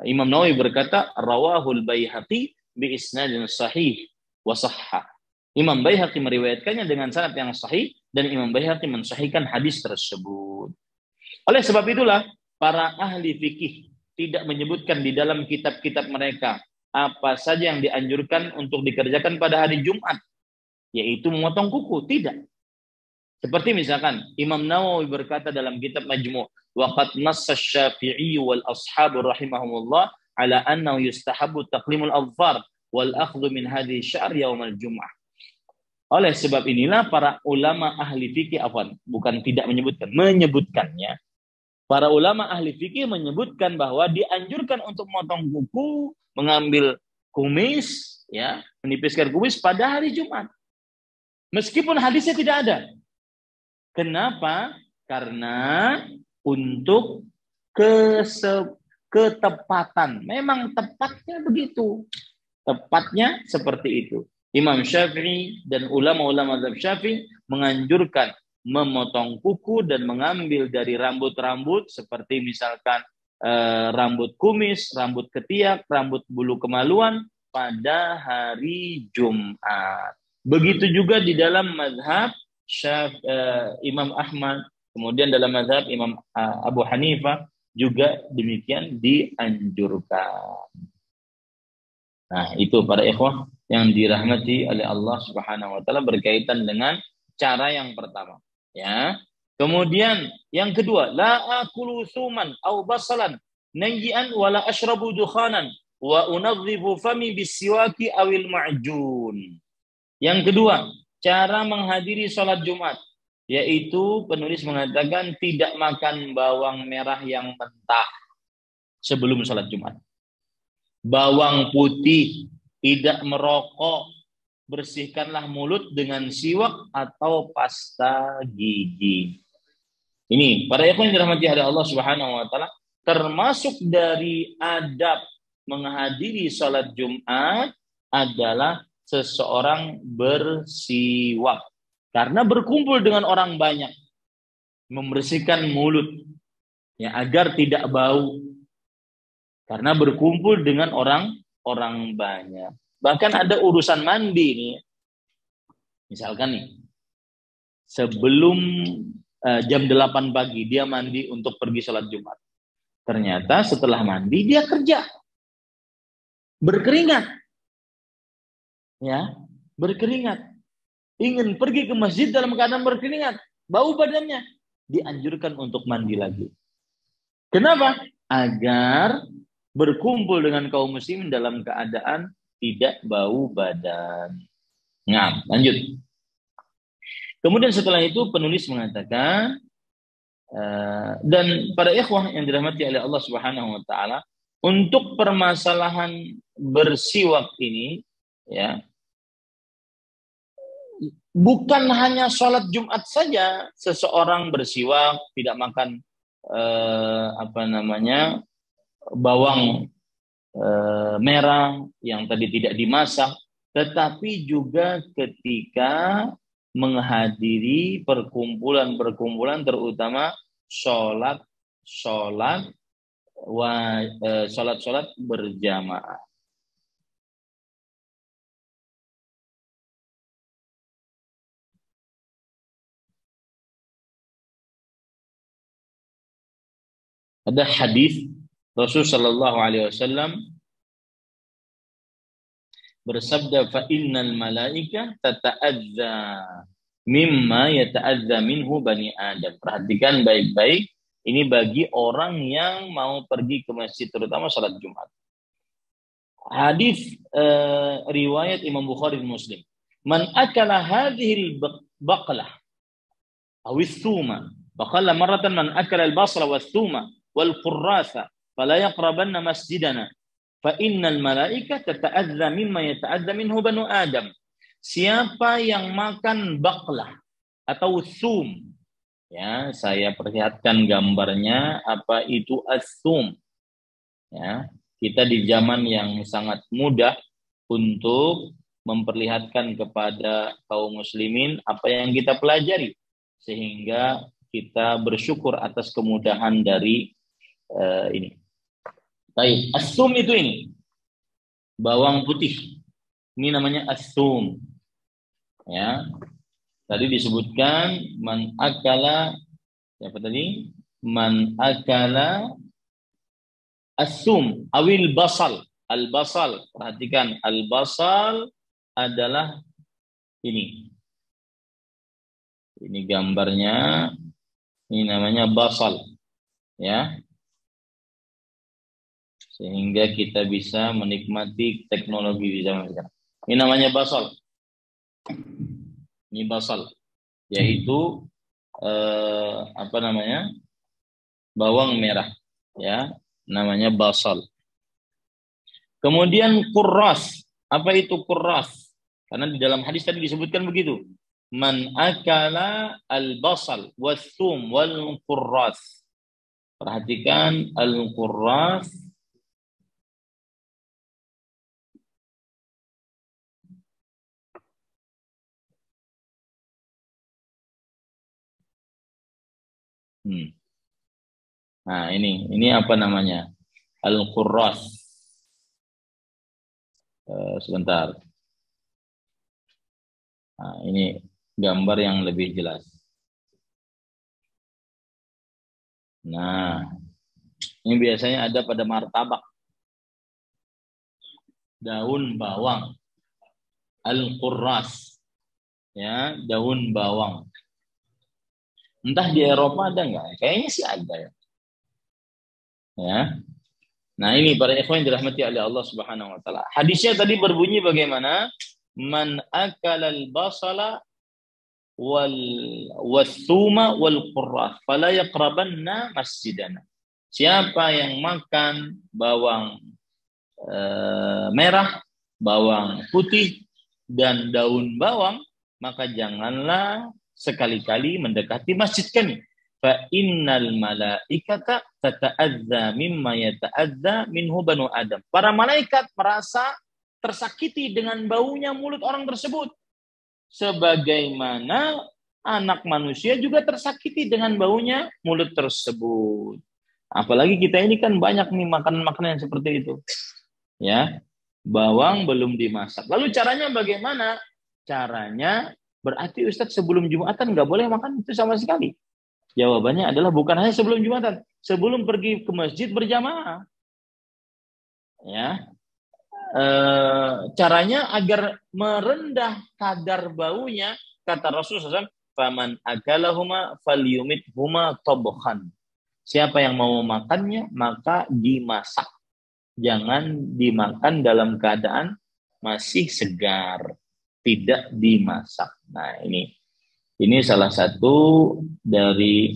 Imam Nawawi berkata, rawahul Baihaqi bi isnadin sahih wa sahha. Imam Baihaqi meriwayatkannya dengan sanad yang sahih dan Imam Baihaqi mensahihkan hadis tersebut. Oleh sebab itulah para ahli fikih tidak menyebutkan di dalam kitab-kitab mereka apa saja yang dianjurkan untuk dikerjakan pada hari Jumat, yaitu memotong kuku. Tidak. Seperti misalkan Imam Nawawi berkata dalam kitab Majmu', waqad nassa Syafi'i wal ashabu rahimahumullah ala annahu yustahabbu taqlimul adfar wal akhdhu min hadhihi sya'r yaumal jum'ah. Oleh sebab inilah para ulama ahli fikih bukan tidak menyebutkannya. Para ulama ahli fikih menyebutkan bahwa dianjurkan untuk memotong kuku, mengambil kumis, ya, menipiskan kumis pada hari Jumat. Meskipun hadisnya tidak ada. Kenapa? Karena untuk ketepatan. Memang tepatnya begitu. Tepatnya seperti itu. Imam Syafi'i dan ulama-ulama mazhab Syafi'i menganjurkan memotong kuku dan mengambil dari rambut-rambut seperti misalkan rambut kumis, rambut ketiak, rambut bulu kemaluan pada hari Jumat. Begitu juga di dalam mazhab Imam Ahmad, kemudian dalam mazhab Imam Abu Hanifah juga demikian dianjurkan. Nah, itu para ikhwah yang dirahmati oleh Allah Subhanahu wa taala berkaitan dengan cara yang pertama, ya. Kemudian yang kedua, la akulu suman au basalan nayyan wala ashrabu dukhanan wa unadhifu fami bisiwaki awil ma'jun. Yang kedua, cara menghadiri sholat Jumat, yaitu penulis mengatakan tidak makan bawang merah yang mentah sebelum sholat Jumat. Bawang putih, tidak merokok, bersihkanlah mulut dengan siwak atau pasta gigi. Ini, para ikhwan yang dirahmati oleh Allah Subhanahu wa taala, termasuk dari adab menghadiri sholat Jumat adalah seseorang bersiwak. Karena berkumpul dengan orang banyak. Membersihkan mulut. Ya, agar tidak bau. Karena berkumpul dengan orang banyak. Bahkan ada urusan mandi nih. Misalkan nih. Sebelum jam 8 pagi dia mandi untuk pergi sholat Jumat. Ternyata setelah mandi dia kerja. Berkeringat. Ya, berkeringat. Ingin pergi ke masjid dalam keadaan berkeringat, bau badannya, dianjurkan untuk mandi lagi. Kenapa? Agar berkumpul dengan kaum muslimin dalam keadaan tidak bau badan. Nah, lanjut. Kemudian setelah itu penulis mengatakan dan para ikhwah yang dirahmati oleh Allah Subhanahu wa taala, untuk permasalahan bersiwak ini, ya, bukan hanya sholat Jumat saja seseorang bersiwak, tidak makan bawang merah yang tadi tidak dimasak, tetapi juga ketika menghadiri perkumpulan terutama sholat berjamaah. Ada hadis Rasul sallallahu alaihi wasallam bersabda, fa innal malaika tata'adza mimma yata'adza minhu bani Adam. Perhatikan baik-baik, ini bagi orang yang mau pergi ke masjid terutama salat Jumat. Hadis riwayat Imam Bukhari dan Muslim. Man akala hadhil baqlah awis thuma, faqala maratan man akala al-basra was thuma wal qurrasa fala yaqrabanna masjidana fa innal malaika tata'adza mimma yata'adza minhu banu Adam. Siapa yang makan baqlah atau thum, ya, saya perlihatkan gambarnya apa itu as-thum. Ya, kita di zaman yang sangat mudah untuk memperlihatkan kepada kaum muslimin apa yang kita pelajari, sehingga kita bersyukur atas kemudahan dari ini. Baik, as-sum itu ini. Bawang putih. Ini namanya as-sum. Ya, tadi disebutkan man akala, apa tadi? Man akala asum awil basal. Al-basal, perhatikan, al-basal adalah ini. Ini gambarnya, ini namanya basal, ya. Sehingga kita bisa menikmati teknologi di zaman sekarang. Ini namanya basal. Ini basal, yaitu apa namanya? Bawang merah, ya. Namanya basal. Kemudian kurras. Apa itu kurras? Karena di dalam hadis tadi disebutkan begitu. Man akala al-basal was-sum wal-qurras. Perhatikan al-qurras. Nah, ini apa namanya? Al-qurras. Sebentar. Nah, ini gambar yang lebih jelas. Nah, ini biasanya ada pada martabak. Daun bawang. Al-qurras. Ya, daun bawang. Entah di Eropa ada nggak? Kayaknya sih ada ya. Ya. Nah, ini para ikhwan yang dirahmati oleh Allah Subhanahu wa taala. Hadisnya tadi berbunyi bagaimana? Man akala al-basala wal wathuma wal qurras fala yaqrabanna masjidana. Siapa yang makan bawang merah, bawang putih dan daun bawang, maka janganlah sekali-kali mendekati masjid kami. Fa innal malaikata tata'adza mimma yata'adza minhu banu Adam. Para malaikat merasa tersakiti dengan baunya mulut orang tersebut. Sebagaimana anak manusia juga tersakiti dengan baunya mulut tersebut. Apalagi kita ini kan banyak nih makanan-makanan yang seperti itu. Ya, bawang belum dimasak. Lalu caranya bagaimana? Caranya berarti Ustadz sebelum Jumatan nggak boleh makan itu sama sekali. Jawabannya adalah bukan hanya sebelum Jumatan, sebelum pergi ke masjid berjamaah. Ya, caranya agar merendah kadar baunya, kata Rasulullah SAW, faman akalahuma falyumithuma tabkhan. Siapa yang mau makannya maka dimasak. Jangan dimakan dalam keadaan masih segar, tidak dimasak. Nah, ini salah satu dari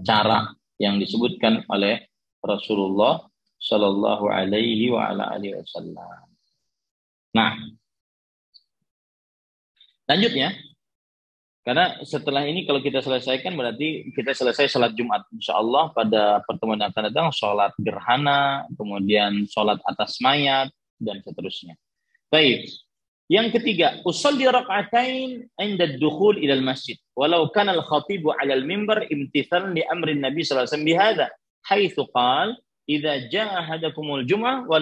cara yang disebutkan oleh Rasulullah Shallallahu Alaihi Wasallam. Nah, lanjutnya, karena setelah ini kalau kita selesaikan berarti kita selesai sholat Jumat. Insya Allah pada pertemuan yang akan datang sholat gerhana, kemudian sholat atas mayat dan seterusnya. Baik. Yang ketiga, usalli raka'atain 'inda ad-dukhul ila al-masjid walau kana al-khatibu 'ala al-mimbar imtithalan li amri Nabi sallallahu alaihi wasallam bihadza haitsu qala idza jaa ahadakumul jum'ah wal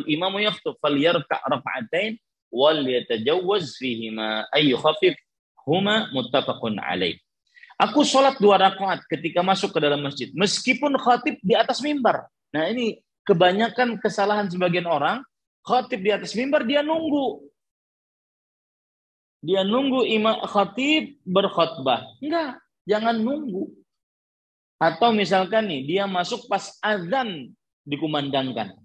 imamu yakhthub falyarka' raka'atain wal yatajawwaz fihima ay yukhafif huma muttafaqun alaih. Aku sholat 2 rakaat ketika masuk ke dalam masjid meskipun khatib di atas mimbar. Nah, ini kebanyakan kesalahan sebagian orang, khatib di atas mimbar dia nunggu imam khatib berkhutbah. Enggak, jangan nunggu. Atau misalkan nih, dia masuk pas azan dikumandangkan.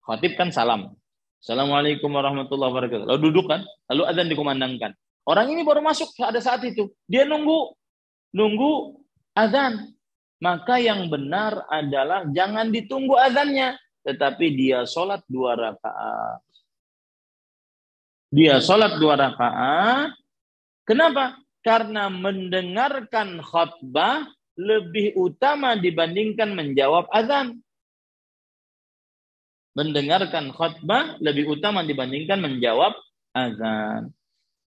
Khatib kan salam. Assalamualaikum warahmatullahi wabarakatuh. Lalu duduk kan, lalu azan dikumandangkan. Orang ini baru masuk pada saat itu. Dia nunggu azan. Maka yang benar adalah jangan ditunggu azannya, tetapi dia sholat 2 rakaat. Dia sholat 2 rakaat. Kenapa? Karena mendengarkan khutbah lebih utama dibandingkan menjawab azan. Mendengarkan khutbah lebih utama dibandingkan menjawab azan.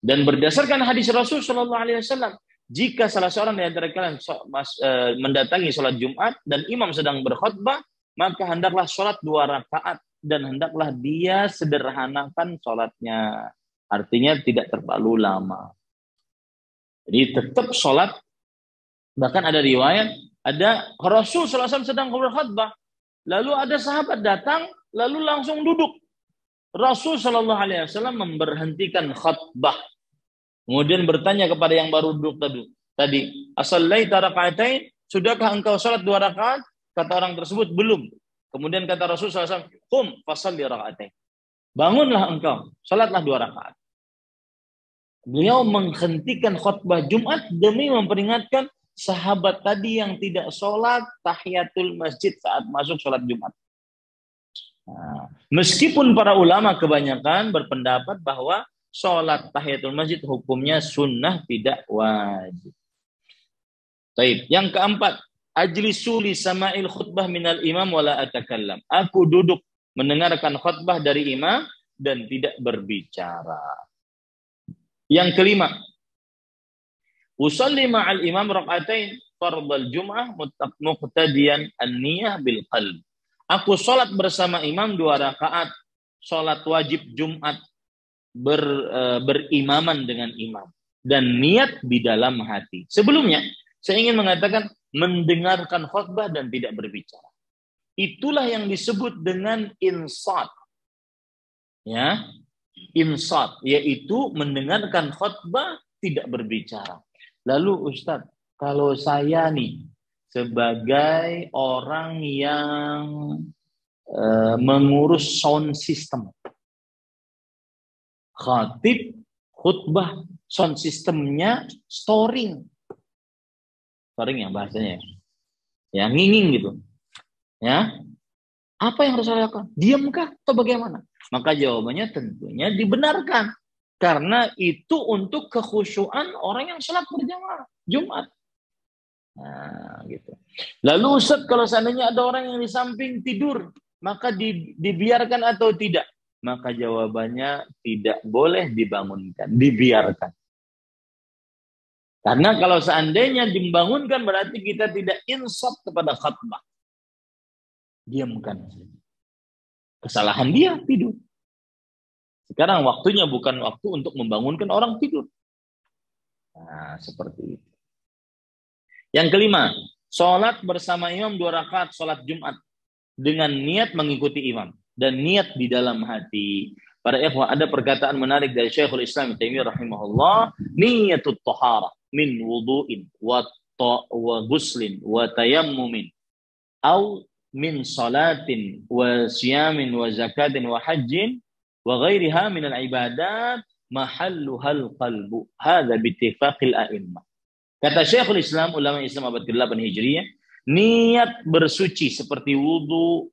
Dan berdasarkan hadis Rasul Shallallahu Alaihi Wasallam, jika salah seorang di antara kalian mendatangi sholat Jumat dan imam sedang berkhutbah, maka hendaklah sholat 2 rakaat dan hendaklah dia sederhanakan sholatnya. Artinya tidak terlalu lama. Jadi tetap sholat. Bahkan ada riwayat, ada Rasul SAW sedang berkhutbah. Lalu ada sahabat datang, lalu langsung duduk. Rasul SAW memberhentikan khutbah. Kemudian bertanya kepada yang baru duduk tadi, "Asallaita raka'atain? Sudahkah engkau salat 2 rakaat?" Kata orang tersebut, "Belum." Kemudian kata Rasul SAW, "Qum fasalli raka'atain." Bangunlah engkau, salatlah 2 rakaat. Beliau menghentikan khutbah Jumat demi memperingatkan sahabat tadi yang tidak sholat tahiyatul masjid saat masuk sholat Jumat. Nah, meskipun para ulama kebanyakan berpendapat bahwa sholat tahiyatul masjid hukumnya sunnah, tidak wajib. Baik, yang keempat, ajlisu li sama'il khutbah minal imam wala atakallam. Aku duduk mendengarkan khutbah dari imam dan tidak berbicara. Yang kelima, usalli ma'al imam rak'atain fardal jum'ah muqtadiyan an-niyah bil qalb. Aku sholat bersama imam 2 rakaat, sholat wajib Jumat berimaman dengan imam dan niat di dalam hati. Sebelumnya saya ingin mengatakan mendengarkan khutbah dan tidak berbicara. Itulah yang disebut dengan insat. Ya, insat yaitu mendengarkan khutbah tidak berbicara. Lalu Ustadz, kalau saya nih sebagai orang yang mengurus sound system, khatib khutbah sound systemnya storing ya bahasanya, ya nginging gitu, ya apa yang harus saya lakukan? Diamkah atau bagaimana? Maka jawabannya tentunya dibenarkan, karena itu untuk kekhusyuan orang yang sholat berjamaah Jumat. Nah, gitu. Lalu Ustaz, kalau seandainya ada orang yang di samping tidur, maka dibiarkan atau tidak? Maka jawabannya tidak boleh dibangunkan, dibiarkan. Karena kalau seandainya dibangunkan berarti kita tidak insaf kepada khutbah. Diamkan. Kesalahan dia tidur. Sekarang waktunya bukan waktu untuk membangunkan orang tidur. Nah, seperti itu. Yang kelima, sholat bersama imam 2 rakaat sholat Jumat dengan niat mengikuti imam dan niat di dalam hati. Para ikhwah, ada perkataan menarik dari Syekhul Islam Taimiyah rahimahullah, niyatut tahara min wudu'in wa ghuslin wa tayammumin au min salatin wa siyamin wa zakatin wa hajjin wa ghairiha min al-ibadat mahalluhal qalbu. Hadza bittifaqil a'immah. Kata Syekhul Islam, ulama Islam abad ke-8 Hijriah, niat bersuci seperti wudu,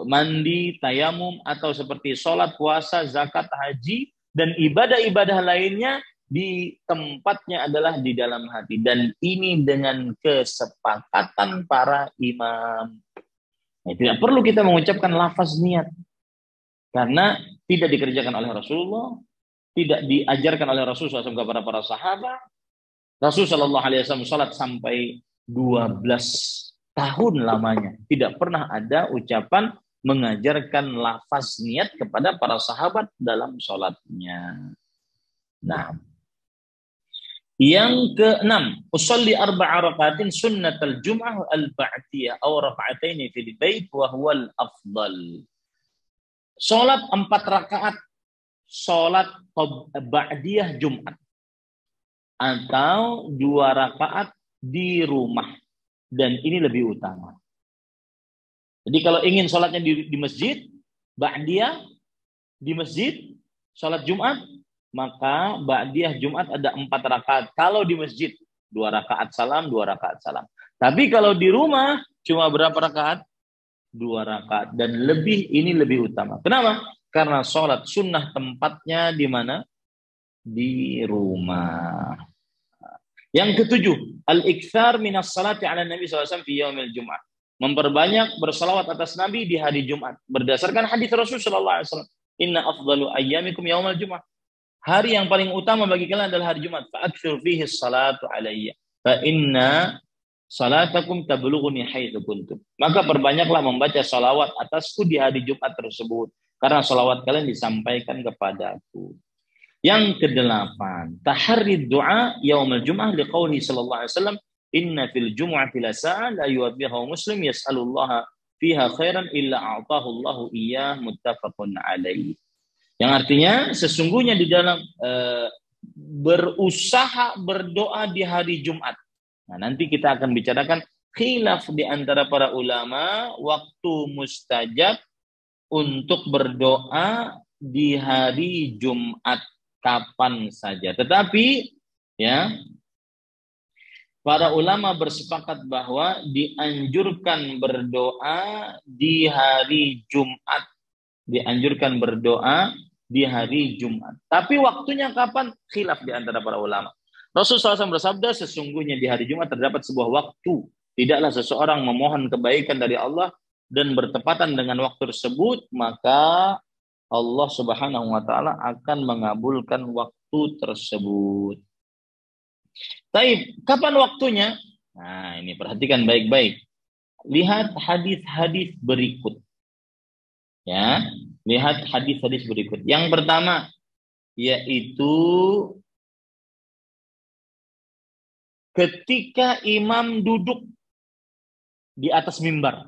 mandi, tayamum, atau seperti sholat, puasa, zakat, haji, dan ibadah-ibadah lainnya di tempatnya adalah di dalam hati. Dan ini dengan kesepakatan para imam. Nah, tidak perlu kita mengucapkan lafaz niat. Karena tidak dikerjakan oleh Rasulullah, tidak diajarkan oleh Rasulullah SAW kepada para sahabat. Rasulullah SAW sholat sampai 12 tahun lamanya. Tidak pernah ada ucapan mengajarkan lafaz niat kepada para sahabat dalam sholatnya. Nah, yang keenam, usolli 4 rakaatin sunnatal jum'ah al-ba'diyah aw raka'ataini fil bait wa huwal afdal. Sholat 4 rakaat sholat ba'diyah Jumat atau 2 rakaat di rumah, dan ini lebih utama. Jadi kalau ingin sholatnya di masjid, ba'diyah di masjid, sholat Jumat, maka ba'diyah Jumat ada 4 rakaat. Kalau di masjid 2 rakaat salam, 2 rakaat salam. Tapi kalau di rumah cuma berapa rakaat? 2 rakaat, dan lebih, ini lebih utama. Kenapa? Karena sholat sunnah tempatnya di mana? Di rumah. Yang ketujuh, al-iktsar minas salati ala Nabi SAW fi yaumil Jum'ah. Memperbanyak bersalawat atas Nabi di hari Jumat. Berdasarkan hadis Rasulullah SAW. Inna afdalu ayyamikum yaumil Jum'ah. Hari yang paling utama bagi kalian adalah hari Jumat. Fa'aktsir fihi salatu alayya. Fa inna salatakum tablughuni haitsu kuntum. Maka perbanyaklah membaca salawat atasku di hari Jumat tersebut. Karena salawat kalian disampaikan kepadaku. Yang kedelapan, tahri du'a yaumul jum'ah liqauli sallallahu alaihi wasallam, inna fil jum'ati la sa'ah la yuwaddiha muslim yas'alullaha fiha khairan illa a'tahu Allahu iyyah, muttafaqun alaih. Yang artinya sesungguhnya di dalam berusaha berdoa di hari Jumat. Nah, nanti kita akan bicarakan khilaf di antara para ulama waktu mustajab untuk berdoa di hari Jumat kapan saja. Tetapi ya, para ulama bersepakat bahwa dianjurkan berdoa di hari Jumat. Dianjurkan berdoa di hari Jumat. Tapi waktunya kapan? Khilaf di antara para ulama. Rasulullah SAW bersabda, sesungguhnya di hari Jumat terdapat sebuah waktu. Tidaklah seseorang memohon kebaikan dari Allah dan bertepatan dengan waktu tersebut, maka Allah Subhanahu wa taala akan mengabulkan waktu tersebut. Taib, kapan waktunya? Nah, ini perhatikan baik-baik. Lihat hadis-hadis berikut. Ya, lihat hadis-hadis berikut. Yang pertama yaitu ketika imam duduk di atas mimbar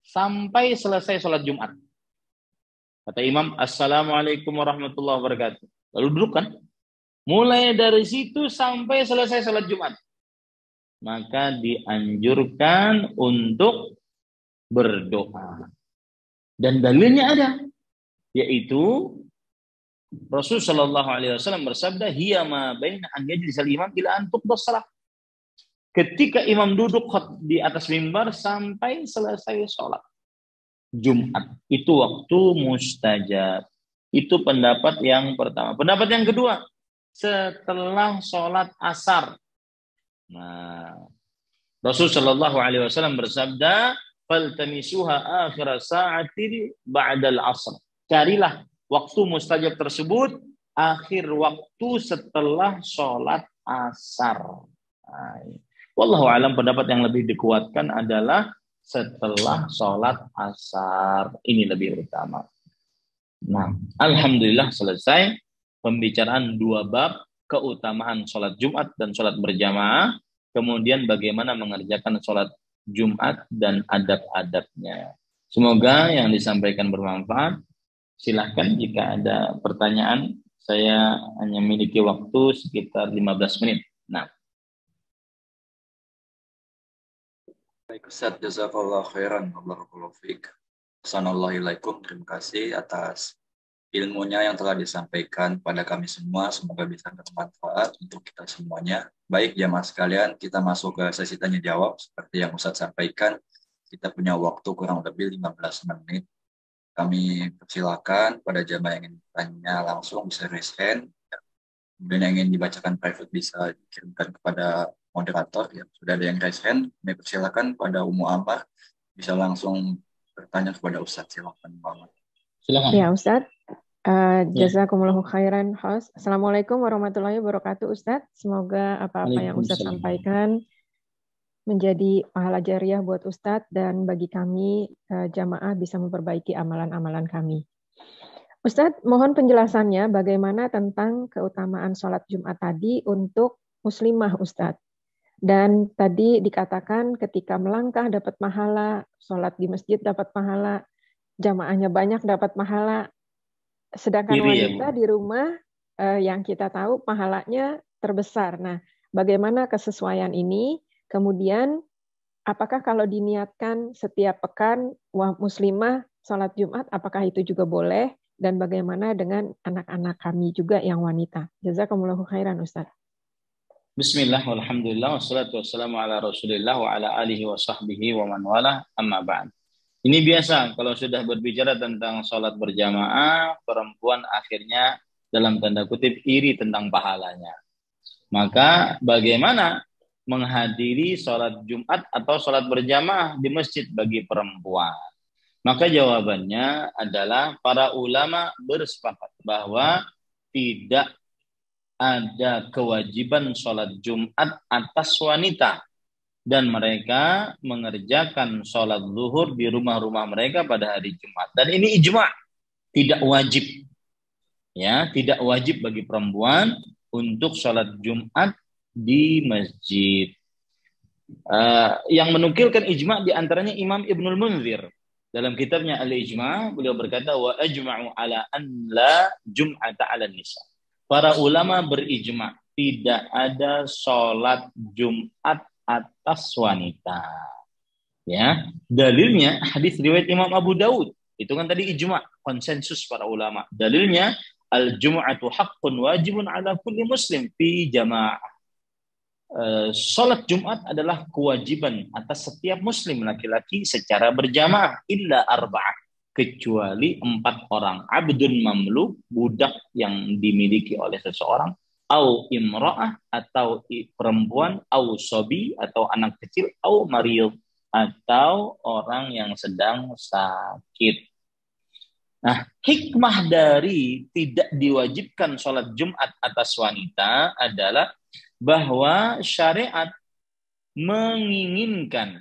sampai selesai sholat Jumat. Kata imam, Assalamualaikum warahmatullahi wabarakatuh. Lalu duduk kan? Mulai dari situ sampai selesai sholat Jumat. Maka dianjurkan untuk berdoa. Dan dalilnya ada. Yaitu Rasulullah SAW bersabda, hiya ma baina an yajlisal imam ila an tuqdas shalah. Ketika imam duduk di atas mimbar sampai selesai sholat Jumat, itu waktu mustajab. Itu pendapat yang pertama. Pendapat yang kedua, setelah sholat asar. Nah, Rasulullah SAW bersabda, faltamisuha akhir sa'ati ba'dal asr. Carilah waktu mustajab tersebut akhir waktu setelah sholat asar. Nah, wallahu alam, pendapat yang lebih dikuatkan adalah setelah sholat asar. Ini lebih utama. Nah, alhamdulillah selesai pembicaraan dua bab, keutamaan sholat Jumat dan sholat berjamaah, kemudian bagaimana mengerjakan sholat Jumat dan adab-adabnya. Semoga yang disampaikan bermanfaat. Silahkan jika ada pertanyaan, saya hanya memiliki waktu sekitar 15 menit. Nah. Baik Ustaz, jazakallah khairan, barakallahu fiik. Assalamualaikum, terima kasih atas ilmunya yang telah disampaikan pada kami semua. Semoga bisa bermanfaat untuk kita semuanya. Baik jamaah sekalian, kita masuk ke sesi tanya jawab. Seperti yang Ustaz sampaikan, kita punya waktu kurang lebih 15 menit. Kami persilakan pada jamaah yang ingin bertanya langsung bisa raise hand. Kemudian yang ingin dibacakan private bisa dikirimkan kepada moderator. Ya, sudah ada yang raise hand. Kami persilakan pada Ummu Ammar bisa langsung bertanya kepada Ustaz. Silakan Muhammad. Silakan. Ya Ustaz. Jazakumullahu khairan, host. Assalamualaikum warahmatullahi wabarakatuh Ustaz. Semoga apa-apa yang Ustaz sampaikan menjadi pahala jariah buat Ustadz dan bagi kami jamaah bisa memperbaiki amalan-amalan kami. Ustadz, mohon penjelasannya bagaimana tentang keutamaan sholat Jumat tadi untuk muslimah Ustadz. Dan tadi dikatakan ketika melangkah dapat pahala, sholat di masjid dapat pahala, jamaahnya banyak dapat pahala. Sedangkan wanita di rumah yang kita tahu pahalanya terbesar. Nah, bagaimana kesesuaian ini? Kemudian, apakah kalau diniatkan setiap pekan muslimah sholat Jumat, apakah itu juga boleh? Dan bagaimana dengan anak-anak kami juga yang wanita? Jazakumullahu khairan, Ustaz. Bismillah, walhamdulillah, wassalatu wassalamu ala rasulillah wa ala alihi wa sahbihi wa man wala, amma ba'd. Ini biasa, kalau sudah berbicara tentang sholat berjamaah, perempuan akhirnya dalam tanda kutip iri tentang pahalanya. Maka bagaimana menghadiri sholat Jumat atau sholat berjamaah di masjid bagi perempuan? Maka jawabannya adalah para ulama bersepakat bahwa tidak ada kewajiban sholat Jumat atas wanita dan mereka mengerjakan sholat zuhur di rumah-rumah mereka pada hari Jumat. Dan ini ijma', tidak wajib. Ya, tidak wajib bagi perempuan untuk sholat Jumat di masjid. Yang menukilkan ijma' diantaranya Imam Ibnul Munzir. Dalam kitabnya Al-Ijma' beliau berkata, wa ajma'u ala an la jum'ata ala nisa. Para ulama berijma' tidak ada sholat Jumat atas wanita. Ya, dalilnya hadis riwayat Imam Abu Daud. Itu kan tadi ijma', konsensus para ulama. Dalilnya al-jum'atu haqqun wajibun ala kulli muslim fi jama'ah. Salat Jumat adalah kewajiban atas setiap muslim laki-laki secara berjamaah illa arba'ah, kecuali 4 orang. Abdun mamluk, budak yang dimiliki oleh seseorang, au imra'ah, atau perempuan, au sobi, atau anak kecil, au mariyud, atau orang yang sedang sakit. Nah, hikmah dari tidak diwajibkan sholat Jumat atas wanita adalah bahwa syariat menginginkan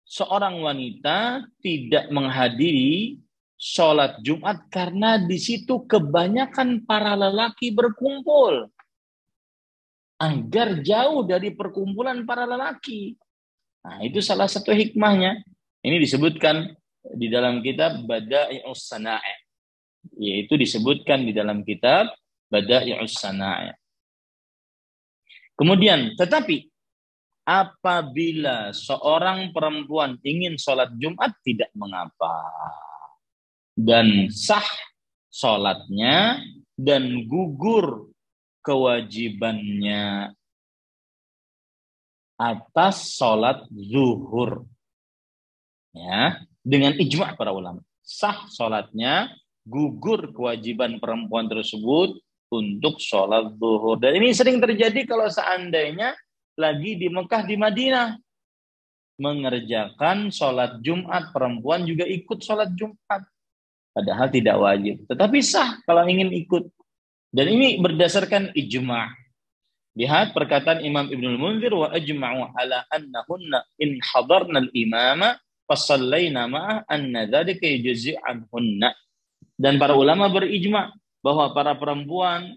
seorang wanita tidak menghadiri sholat Jumat karena di situ kebanyakan para lelaki berkumpul. Agar jauh dari perkumpulan para lelaki. Nah, itu salah satu hikmahnya. Ini disebutkan di dalam kitab Bada'i'us Sana'i'. Yaitu disebutkan di dalam kitab Bada'i'us Sana'i'. Kemudian, tetapi apabila seorang perempuan ingin sholat Jumat tidak mengapa. Dan sah sholatnya dan gugur kewajibannya atas sholat zuhur. Ya, dengan ijma' para ulama. Sah sholatnya, gugur kewajiban perempuan tersebut untuk sholat zuhur. Dan ini sering terjadi kalau seandainya lagi di Mekah, di Madinah. Mengerjakan sholat Jumat, perempuan juga ikut sholat Jumat. Padahal tidak wajib. Tetapi sah kalau ingin ikut. Dan ini berdasarkan ijma'. Lihat perkataan Imam Ibnul Munzir, wa ajma'u ala annahunna in hadarna al-imama fasallayna ma'ah anna dzalika yujzi' anhunna. Dan para ulama berijma' bahwa para perempuan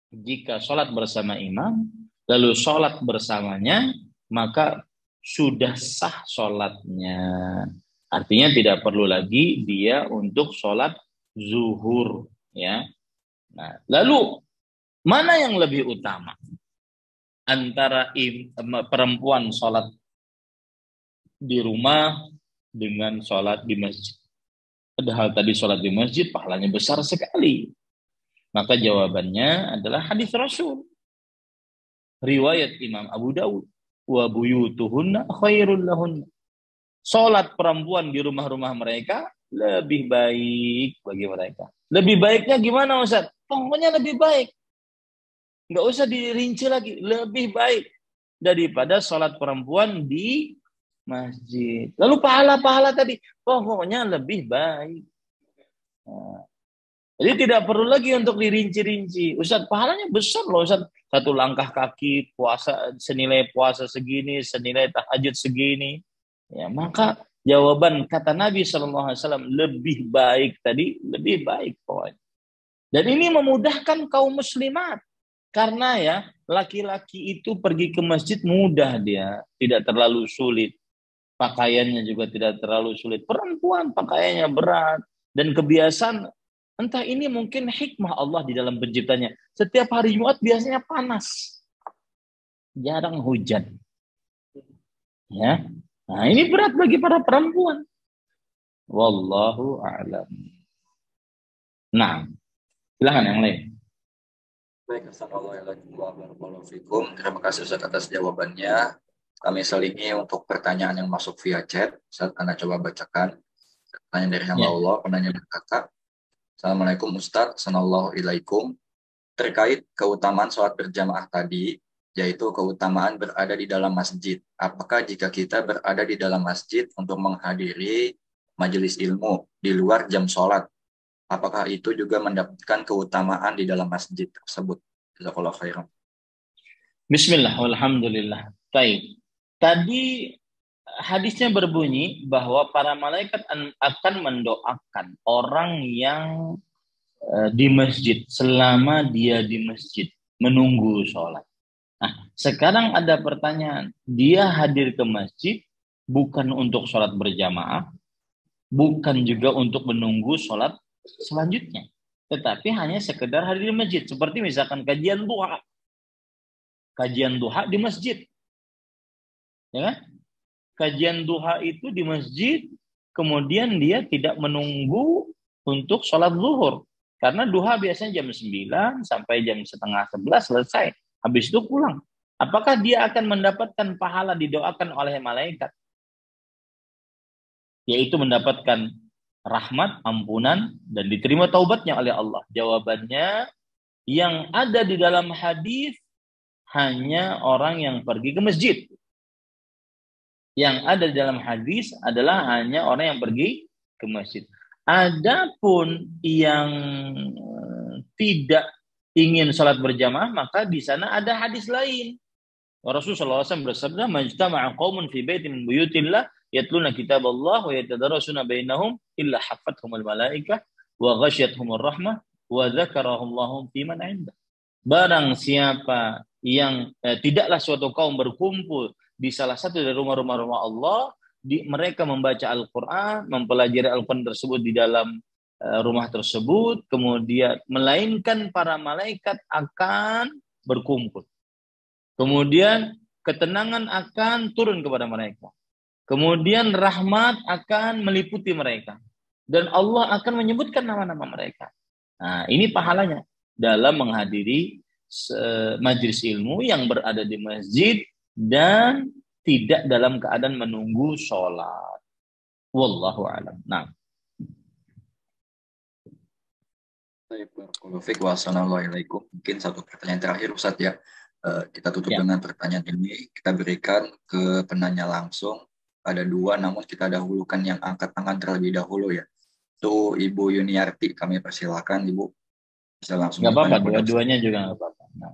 jika sholat bersama imam, lalu sholat bersamanya, maka sudah sah sholatnya. Artinya tidak perlu lagi dia untuk sholat zuhur. Ya. Nah, lalu mana yang lebih utama? Antara perempuan sholat di rumah dengan sholat di masjid. Padahal tadi sholat di masjid pahalanya besar sekali. Maka jawabannya adalah hadis Rasul. Riwayat Imam Abu Daud. Wa buyutuhunna khairul lahunna. Sholat perempuan di rumah-rumah mereka lebih baik bagi mereka. Lebih baiknya gimana Ustaz? Pokoknya lebih baik. Nggak usah dirinci lagi. Lebih baik daripada sholat perempuan di masjid. Lalu pahala-pahala tadi. Pokoknya lebih baik. Nah, jadi tidak perlu lagi untuk dirinci-rinci. Ustaz, pahalanya besar loh Ustaz. 1 langkah kaki, puasa senilai puasa segini, senilai tahajud segini. Ya, maka jawaban kata Nabi SAW lebih baik tadi, lebih baik pokoknya. Dan ini memudahkan kaum muslimat. Karena ya, laki-laki itu pergi ke masjid mudah dia. Tidak terlalu sulit. Pakaiannya juga tidak terlalu sulit. Perempuan pakaiannya berat. Dan kebiasaan, entah ini mungkin hikmah Allah di dalam penciptanya. Setiap hari Jumat biasanya panas. Jarang hujan. Ya. Nah, ini berat bagi para perempuan. Wallahu a'lam. Nah, silakan yang lain. Baik, assalamualaikum warahmatullahi wabarakatuh. Terima kasih Ustaz atas jawabannya. Kami selingi untuk pertanyaan yang masuk via chat. Ustaz, Anda coba bacakan. Pertanyaan dari hamba Allah, penanya berkata, Assalamualaikum Ustaz, Assalamualaikum ilaikum. Terkait keutamaan sholat berjamaah tadi, yaitu keutamaan berada di dalam masjid. Apakah jika kita berada di dalam masjid untuk menghadiri majelis ilmu di luar jam sholat, apakah itu juga mendapatkan keutamaan di dalam masjid tersebut? Jazakallahu khairan. Bismillah, walhamdulillah. Baik. Tadi hadisnya berbunyi bahwa para malaikat akan mendoakan orang yang di masjid, selama dia di masjid menunggu sholat. Nah, sekarang ada pertanyaan, dia hadir ke masjid bukan untuk sholat berjamaah, bukan juga untuk menunggu sholat selanjutnya, tetapi hanya sekedar hadir di masjid, seperti misalkan kajian duha di masjid, ya kan? Kajian duha itu di masjid, kemudian dia tidak menunggu untuk sholat zuhur. Karena duha biasanya jam 9 sampai jam setengah 11 selesai. Habis itu pulang. Apakah dia akan mendapatkan pahala didoakan oleh malaikat? Yaitu mendapatkan rahmat, ampunan, dan diterima taubatnya oleh Allah. Jawabannya, yang ada di dalam hadis hanya orang yang pergi ke masjid. Yang ada di dalam hadis adalah hanya orang yang pergi ke masjid. Adapun yang tidak ingin sholat berjamaah, maka di sana ada hadis lain. Rasulullah SAW bersabda, "Majtama'a qaumun fi baitin min buyutillah yatluna kitaballah wa yatadarasuna bainahum illa haffathumul malaikah wa ghasyiyatuhumur rahmah wa dzakarahumullahu fi man 'indah." Barang siapa yang tidaklah suatu kaum berkumpul di salah satu dari rumah-rumah Allah, mereka membaca Al-Quran, mempelajari Al-Quran tersebut di dalam rumah tersebut, kemudian melainkan para malaikat akan berkumpul. Kemudian ketenangan akan turun kepada mereka. Kemudian rahmat akan meliputi mereka. Dan Allah akan menyebutkan nama-nama mereka. Nah, ini pahalanya dalam menghadiri majelis ilmu yang berada di masjid dan tidak dalam keadaan menunggu sholat. Wallahu a'lam. Nah. Wassalamualaikum. Mungkin satu pertanyaan terakhir Ustaz ya. Kita tutup dengan pertanyaan ini. Kita berikan ke penanya langsung. Ada dua, namun kita dahulukan yang angkat tangan terlebih dahulu ya. Itu Ibu Yuniarti. Kami persilakan Ibu. Bisa langsung. Nggak apa-apa, dua-duanya juga nggak apa-apa. Nah,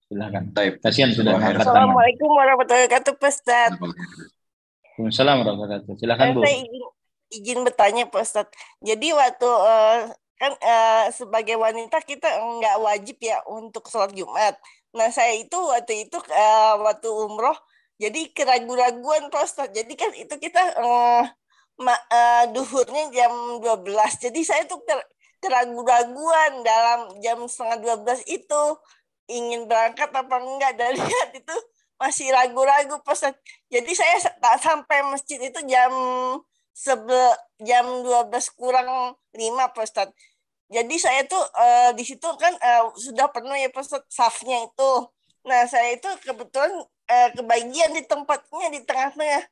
silakan. Kasihan sudah angkat tangan. Assalamualaikum warahmatullahi wabarakatuh, Pak Ustaz. Waalaikumsalam warahmatullahi wabarakatuh. Silakan Bu. Saya izin bertanya Pak Ustaz. Jadi waktu kan sebagai wanita kita nggak wajib ya untuk sholat Jumat. Nah saya itu waktu umroh jadi keraguan-raguan Pak Ustaz. Jadi kan itu kita duhurnya jam 12. Jadi saya tuh keraguan-raguan dalam jam setengah 12 itu ingin berangkat apa enggak, dan lihat itu masih ragu-ragu Pak Ustaz. Jadi saya tak sampai masjid itu jam 12 kurang 5 Pak Ustaz. Jadi saya tuh di situ kan sudah penuh ya Pak Ustaz safnya itu. Nah saya itu kebetulan kebagian di tempatnya di tengah-tengah.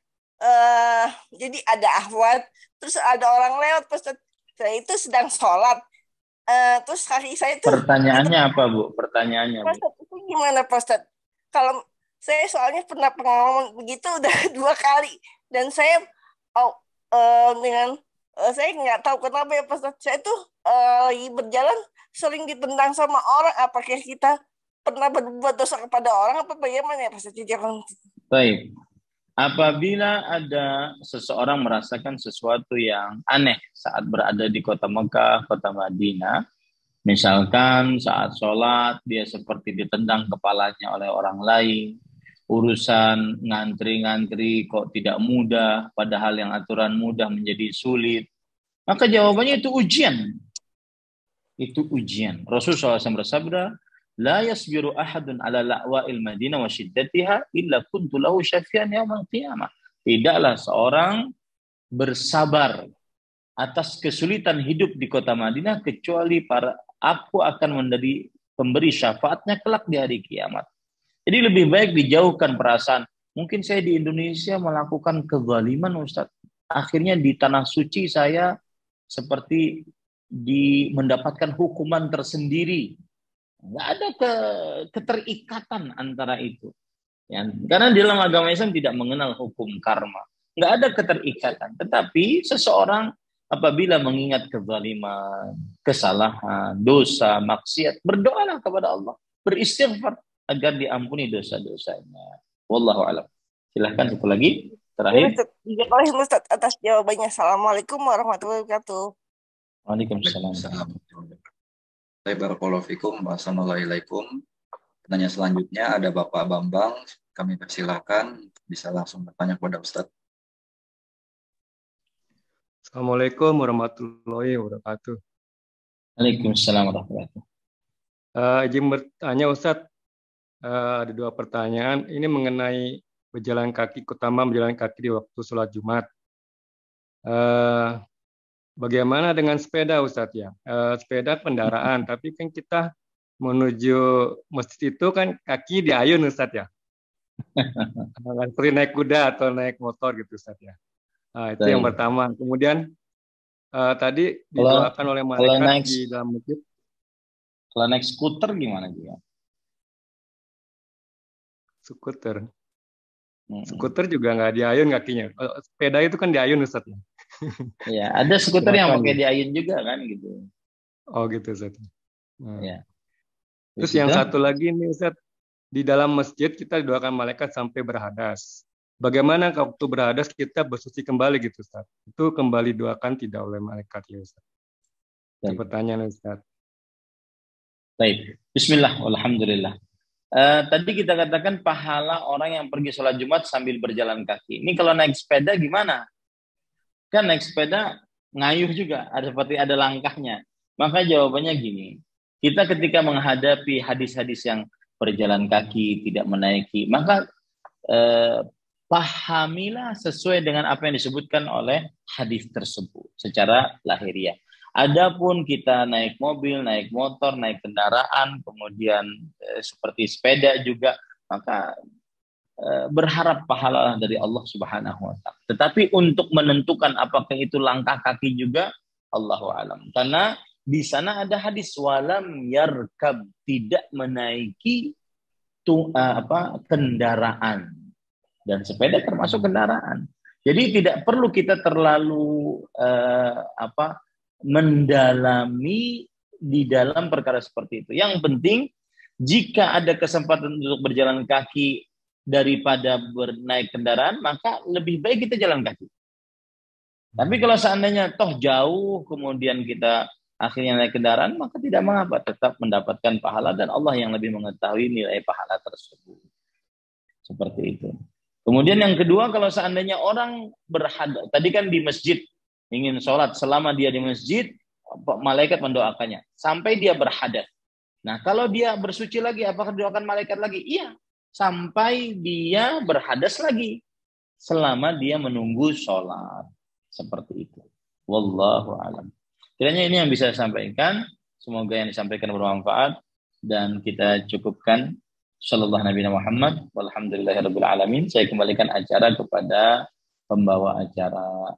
Jadi ada ahwat, terus ada orang lewat Pak Ustaz. Saya itu sedang sholat. Terus kaki saya itu. Pertanyaannya apa Bu? Pertanyaannya Pak Ustaz, itu gimana Pak Ustaz? Kalau saya soalnya pernah pengalaman begitu udah 2 kali. Dan saya saya nggak tahu kenapa ya Pak Ustaz. Saya tuh lagi berjalan sering ditendang sama orang. Apakah kita pernah berbuat dosa kepada orang apa bagaimana ya Pak Ustaz? Baik. Apabila ada seseorang merasakan sesuatu yang aneh saat berada di kota Mekah, kota Madinah, misalkan saat sholat dia seperti ditendang kepalanya oleh orang lain, urusan ngantri-ngantri kok tidak mudah, padahal yang aturan mudah menjadi sulit, maka jawabannya itu ujian. Itu ujian. Rasulullah SAW bersabda, "La yasbiru ahadun ala la'wa'il Madinah wa shiddatiha illa kuntu lahu syafi'an yaumil qiyamah." Tidaklah seorang bersabar atas kesulitan hidup di kota Madinah kecuali aku akan menjadi pemberi syafaatnya kelak di hari kiamat. Jadi lebih baik dijauhkan perasaan, mungkin saya di Indonesia melakukan kezaliman Ustaz. Akhirnya di tanah suci saya seperti mendapatkan hukuman tersendiri. Nggak ada keterikatan antara itu. Ya, karena di dalam agama Islam tidak mengenal hukum karma. Nggak ada keterikatan. Tetapi seseorang apabila mengingat kezaliman, kesalahan, dosa, maksiat, berdoalah kepada Allah. Beristighfar agar diampuni dosa-dosanya. Wallahu a'lam. Silahkan satu lagi. Terakhir. Terima kasih Ustaz atas jawabannya. Assalamualaikum warahmatullahi wabarakatuh. Waalaikumsalam. Barakallahu fikum. Wassalamualaikum. Pertanyaan selanjutnya ada Bapak Bambang. Kami persilakan bisa langsung bertanya kepada Ustadz. Assalamualaikum warahmatullahi wabarakatuh. Waalaikumsalam warahmatullahi wabarakatuh. Izin bertanya Ustadz, ada dua pertanyaan. Ini mengenai berjalan kaki, utama berjalan kaki di waktu sholat Jumat. Bagaimana dengan sepeda Ustadz ya? Sepeda kendaraan, tapi kan kita menuju masjid itu kan kaki diayun Ustadz ya. Seperti naik kuda atau naik motor gitu Ustadz ya. Itu yang pertama. Kemudian tadi didoakan oleh malaikat di dalam masjid. Kalau naik skuter gimana juga? Skuter. Skuter juga nggak diayun kakinya. Sepeda itu kan diayun Ustadz ya. Ya, ada skuter yang pakai diayun juga kan gitu. Oh gitu Ustadz. Ya. Terus yang satu lagi nih Ustadz, di dalam masjid kita didoakan malaikat sampai berhadas. Bagaimana waktu berhadas kita bersuci kembali gitu Ustadz? Itu kembali doakan tidak oleh malaikat ya Ustadz. Itu pertanyaan Ustadz. Baik. Bismillah, alhamdulillah. Tadi kita katakan pahala orang yang pergi sholat Jumat sambil berjalan kaki. Ini kalau naik sepeda gimana? Kan naik sepeda ngayuh juga, seperti ada langkahnya. Maka jawabannya gini, kita ketika menghadapi hadis-hadis yang berjalan kaki, tidak menaiki, maka pahamilah sesuai dengan apa yang disebutkan oleh hadis tersebut secara lahiriah. Adapun kita naik mobil, naik motor, naik kendaraan, kemudian seperti sepeda juga, maka berharap pahala dari Allah Subhanahu wa taala. Tetapi untuk menentukan apakah itu langkah kaki juga, Allahu alam. Karena di sana ada hadis walam yarkab, tidak menaiki kendaraan. Dan sepeda termasuk kendaraan. Jadi tidak perlu kita terlalu mendalami di dalam perkara seperti itu. Yang penting jika ada kesempatan untuk berjalan kaki daripada bernaik kendaraan, maka lebih baik kita jalan kaki. Tapi kalau seandainya toh jauh, kemudian kita akhirnya naik kendaraan, maka tidak mengapa, tetap mendapatkan pahala dan Allah yang lebih mengetahui nilai pahala tersebut. Seperti itu. Kemudian yang kedua, kalau seandainya orang berhadas, tadi kan di masjid ingin sholat, selama dia di masjid, malaikat mendoakannya sampai dia berhadas. Nah, kalau dia bersuci lagi, apakah didoakan malaikat lagi? Iya. Sampai dia berhadas lagi selama dia menunggu sholat. Seperti itu. Wallahu a'lam. Kiranya ini yang bisa saya sampaikan. Semoga yang disampaikan bermanfaat dan kita cukupkan. Sallallahu Nabi Muhammad walhamdulillahirabbil alamin. Saya kembalikan acara kepada pembawa acara.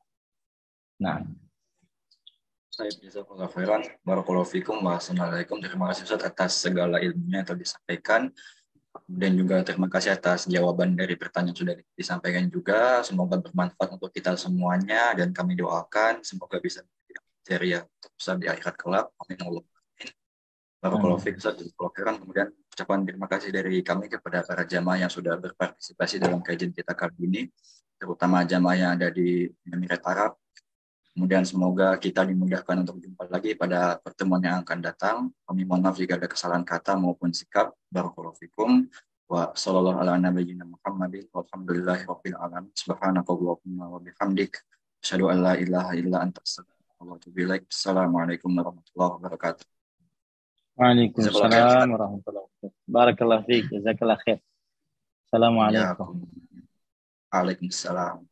Nah, saya jazakallahu khairan. Barakallahu fikum. Wassalamualaikum. Terima kasih Ustaz atas segala ilmunya yang telah disampaikan. Dan juga terima kasih atas jawaban dari pertanyaan sudah disampaikan juga. Semoga bermanfaat untuk kita semuanya dan kami doakan semoga bisa ceria besar di akhirat kelak. Amin Allah. Barakallahu fiik Ustaz. Kemudian ucapan terima kasih dari kami kepada para jamaah yang sudah berpartisipasi dalam kajian kita kali ini, terutama jamaah yang ada di Emirat Arab. Kemudian semoga kita dimudahkan untuk jumpa lagi pada pertemuan yang akan datang. Kami mohon maaf jika ada kesalahan kata maupun sikap. Barakallahu fikum. Wa sallallahu ala nabiyyina Muhammadin walhamdulillahi rabbil alamin. Subhanakallahumma wa bihamdik. Asyhadu an la ilaha illa anta astaghfiruka wa atubu ilaik. Assalamualaikum warahmatullahi wabarakatuh. Waalaikumsalam warahmatullahi wabarakatuh. Barakallahu fiik. Jazakallahu khair. Assalamualaikum. Waalaikumsalam.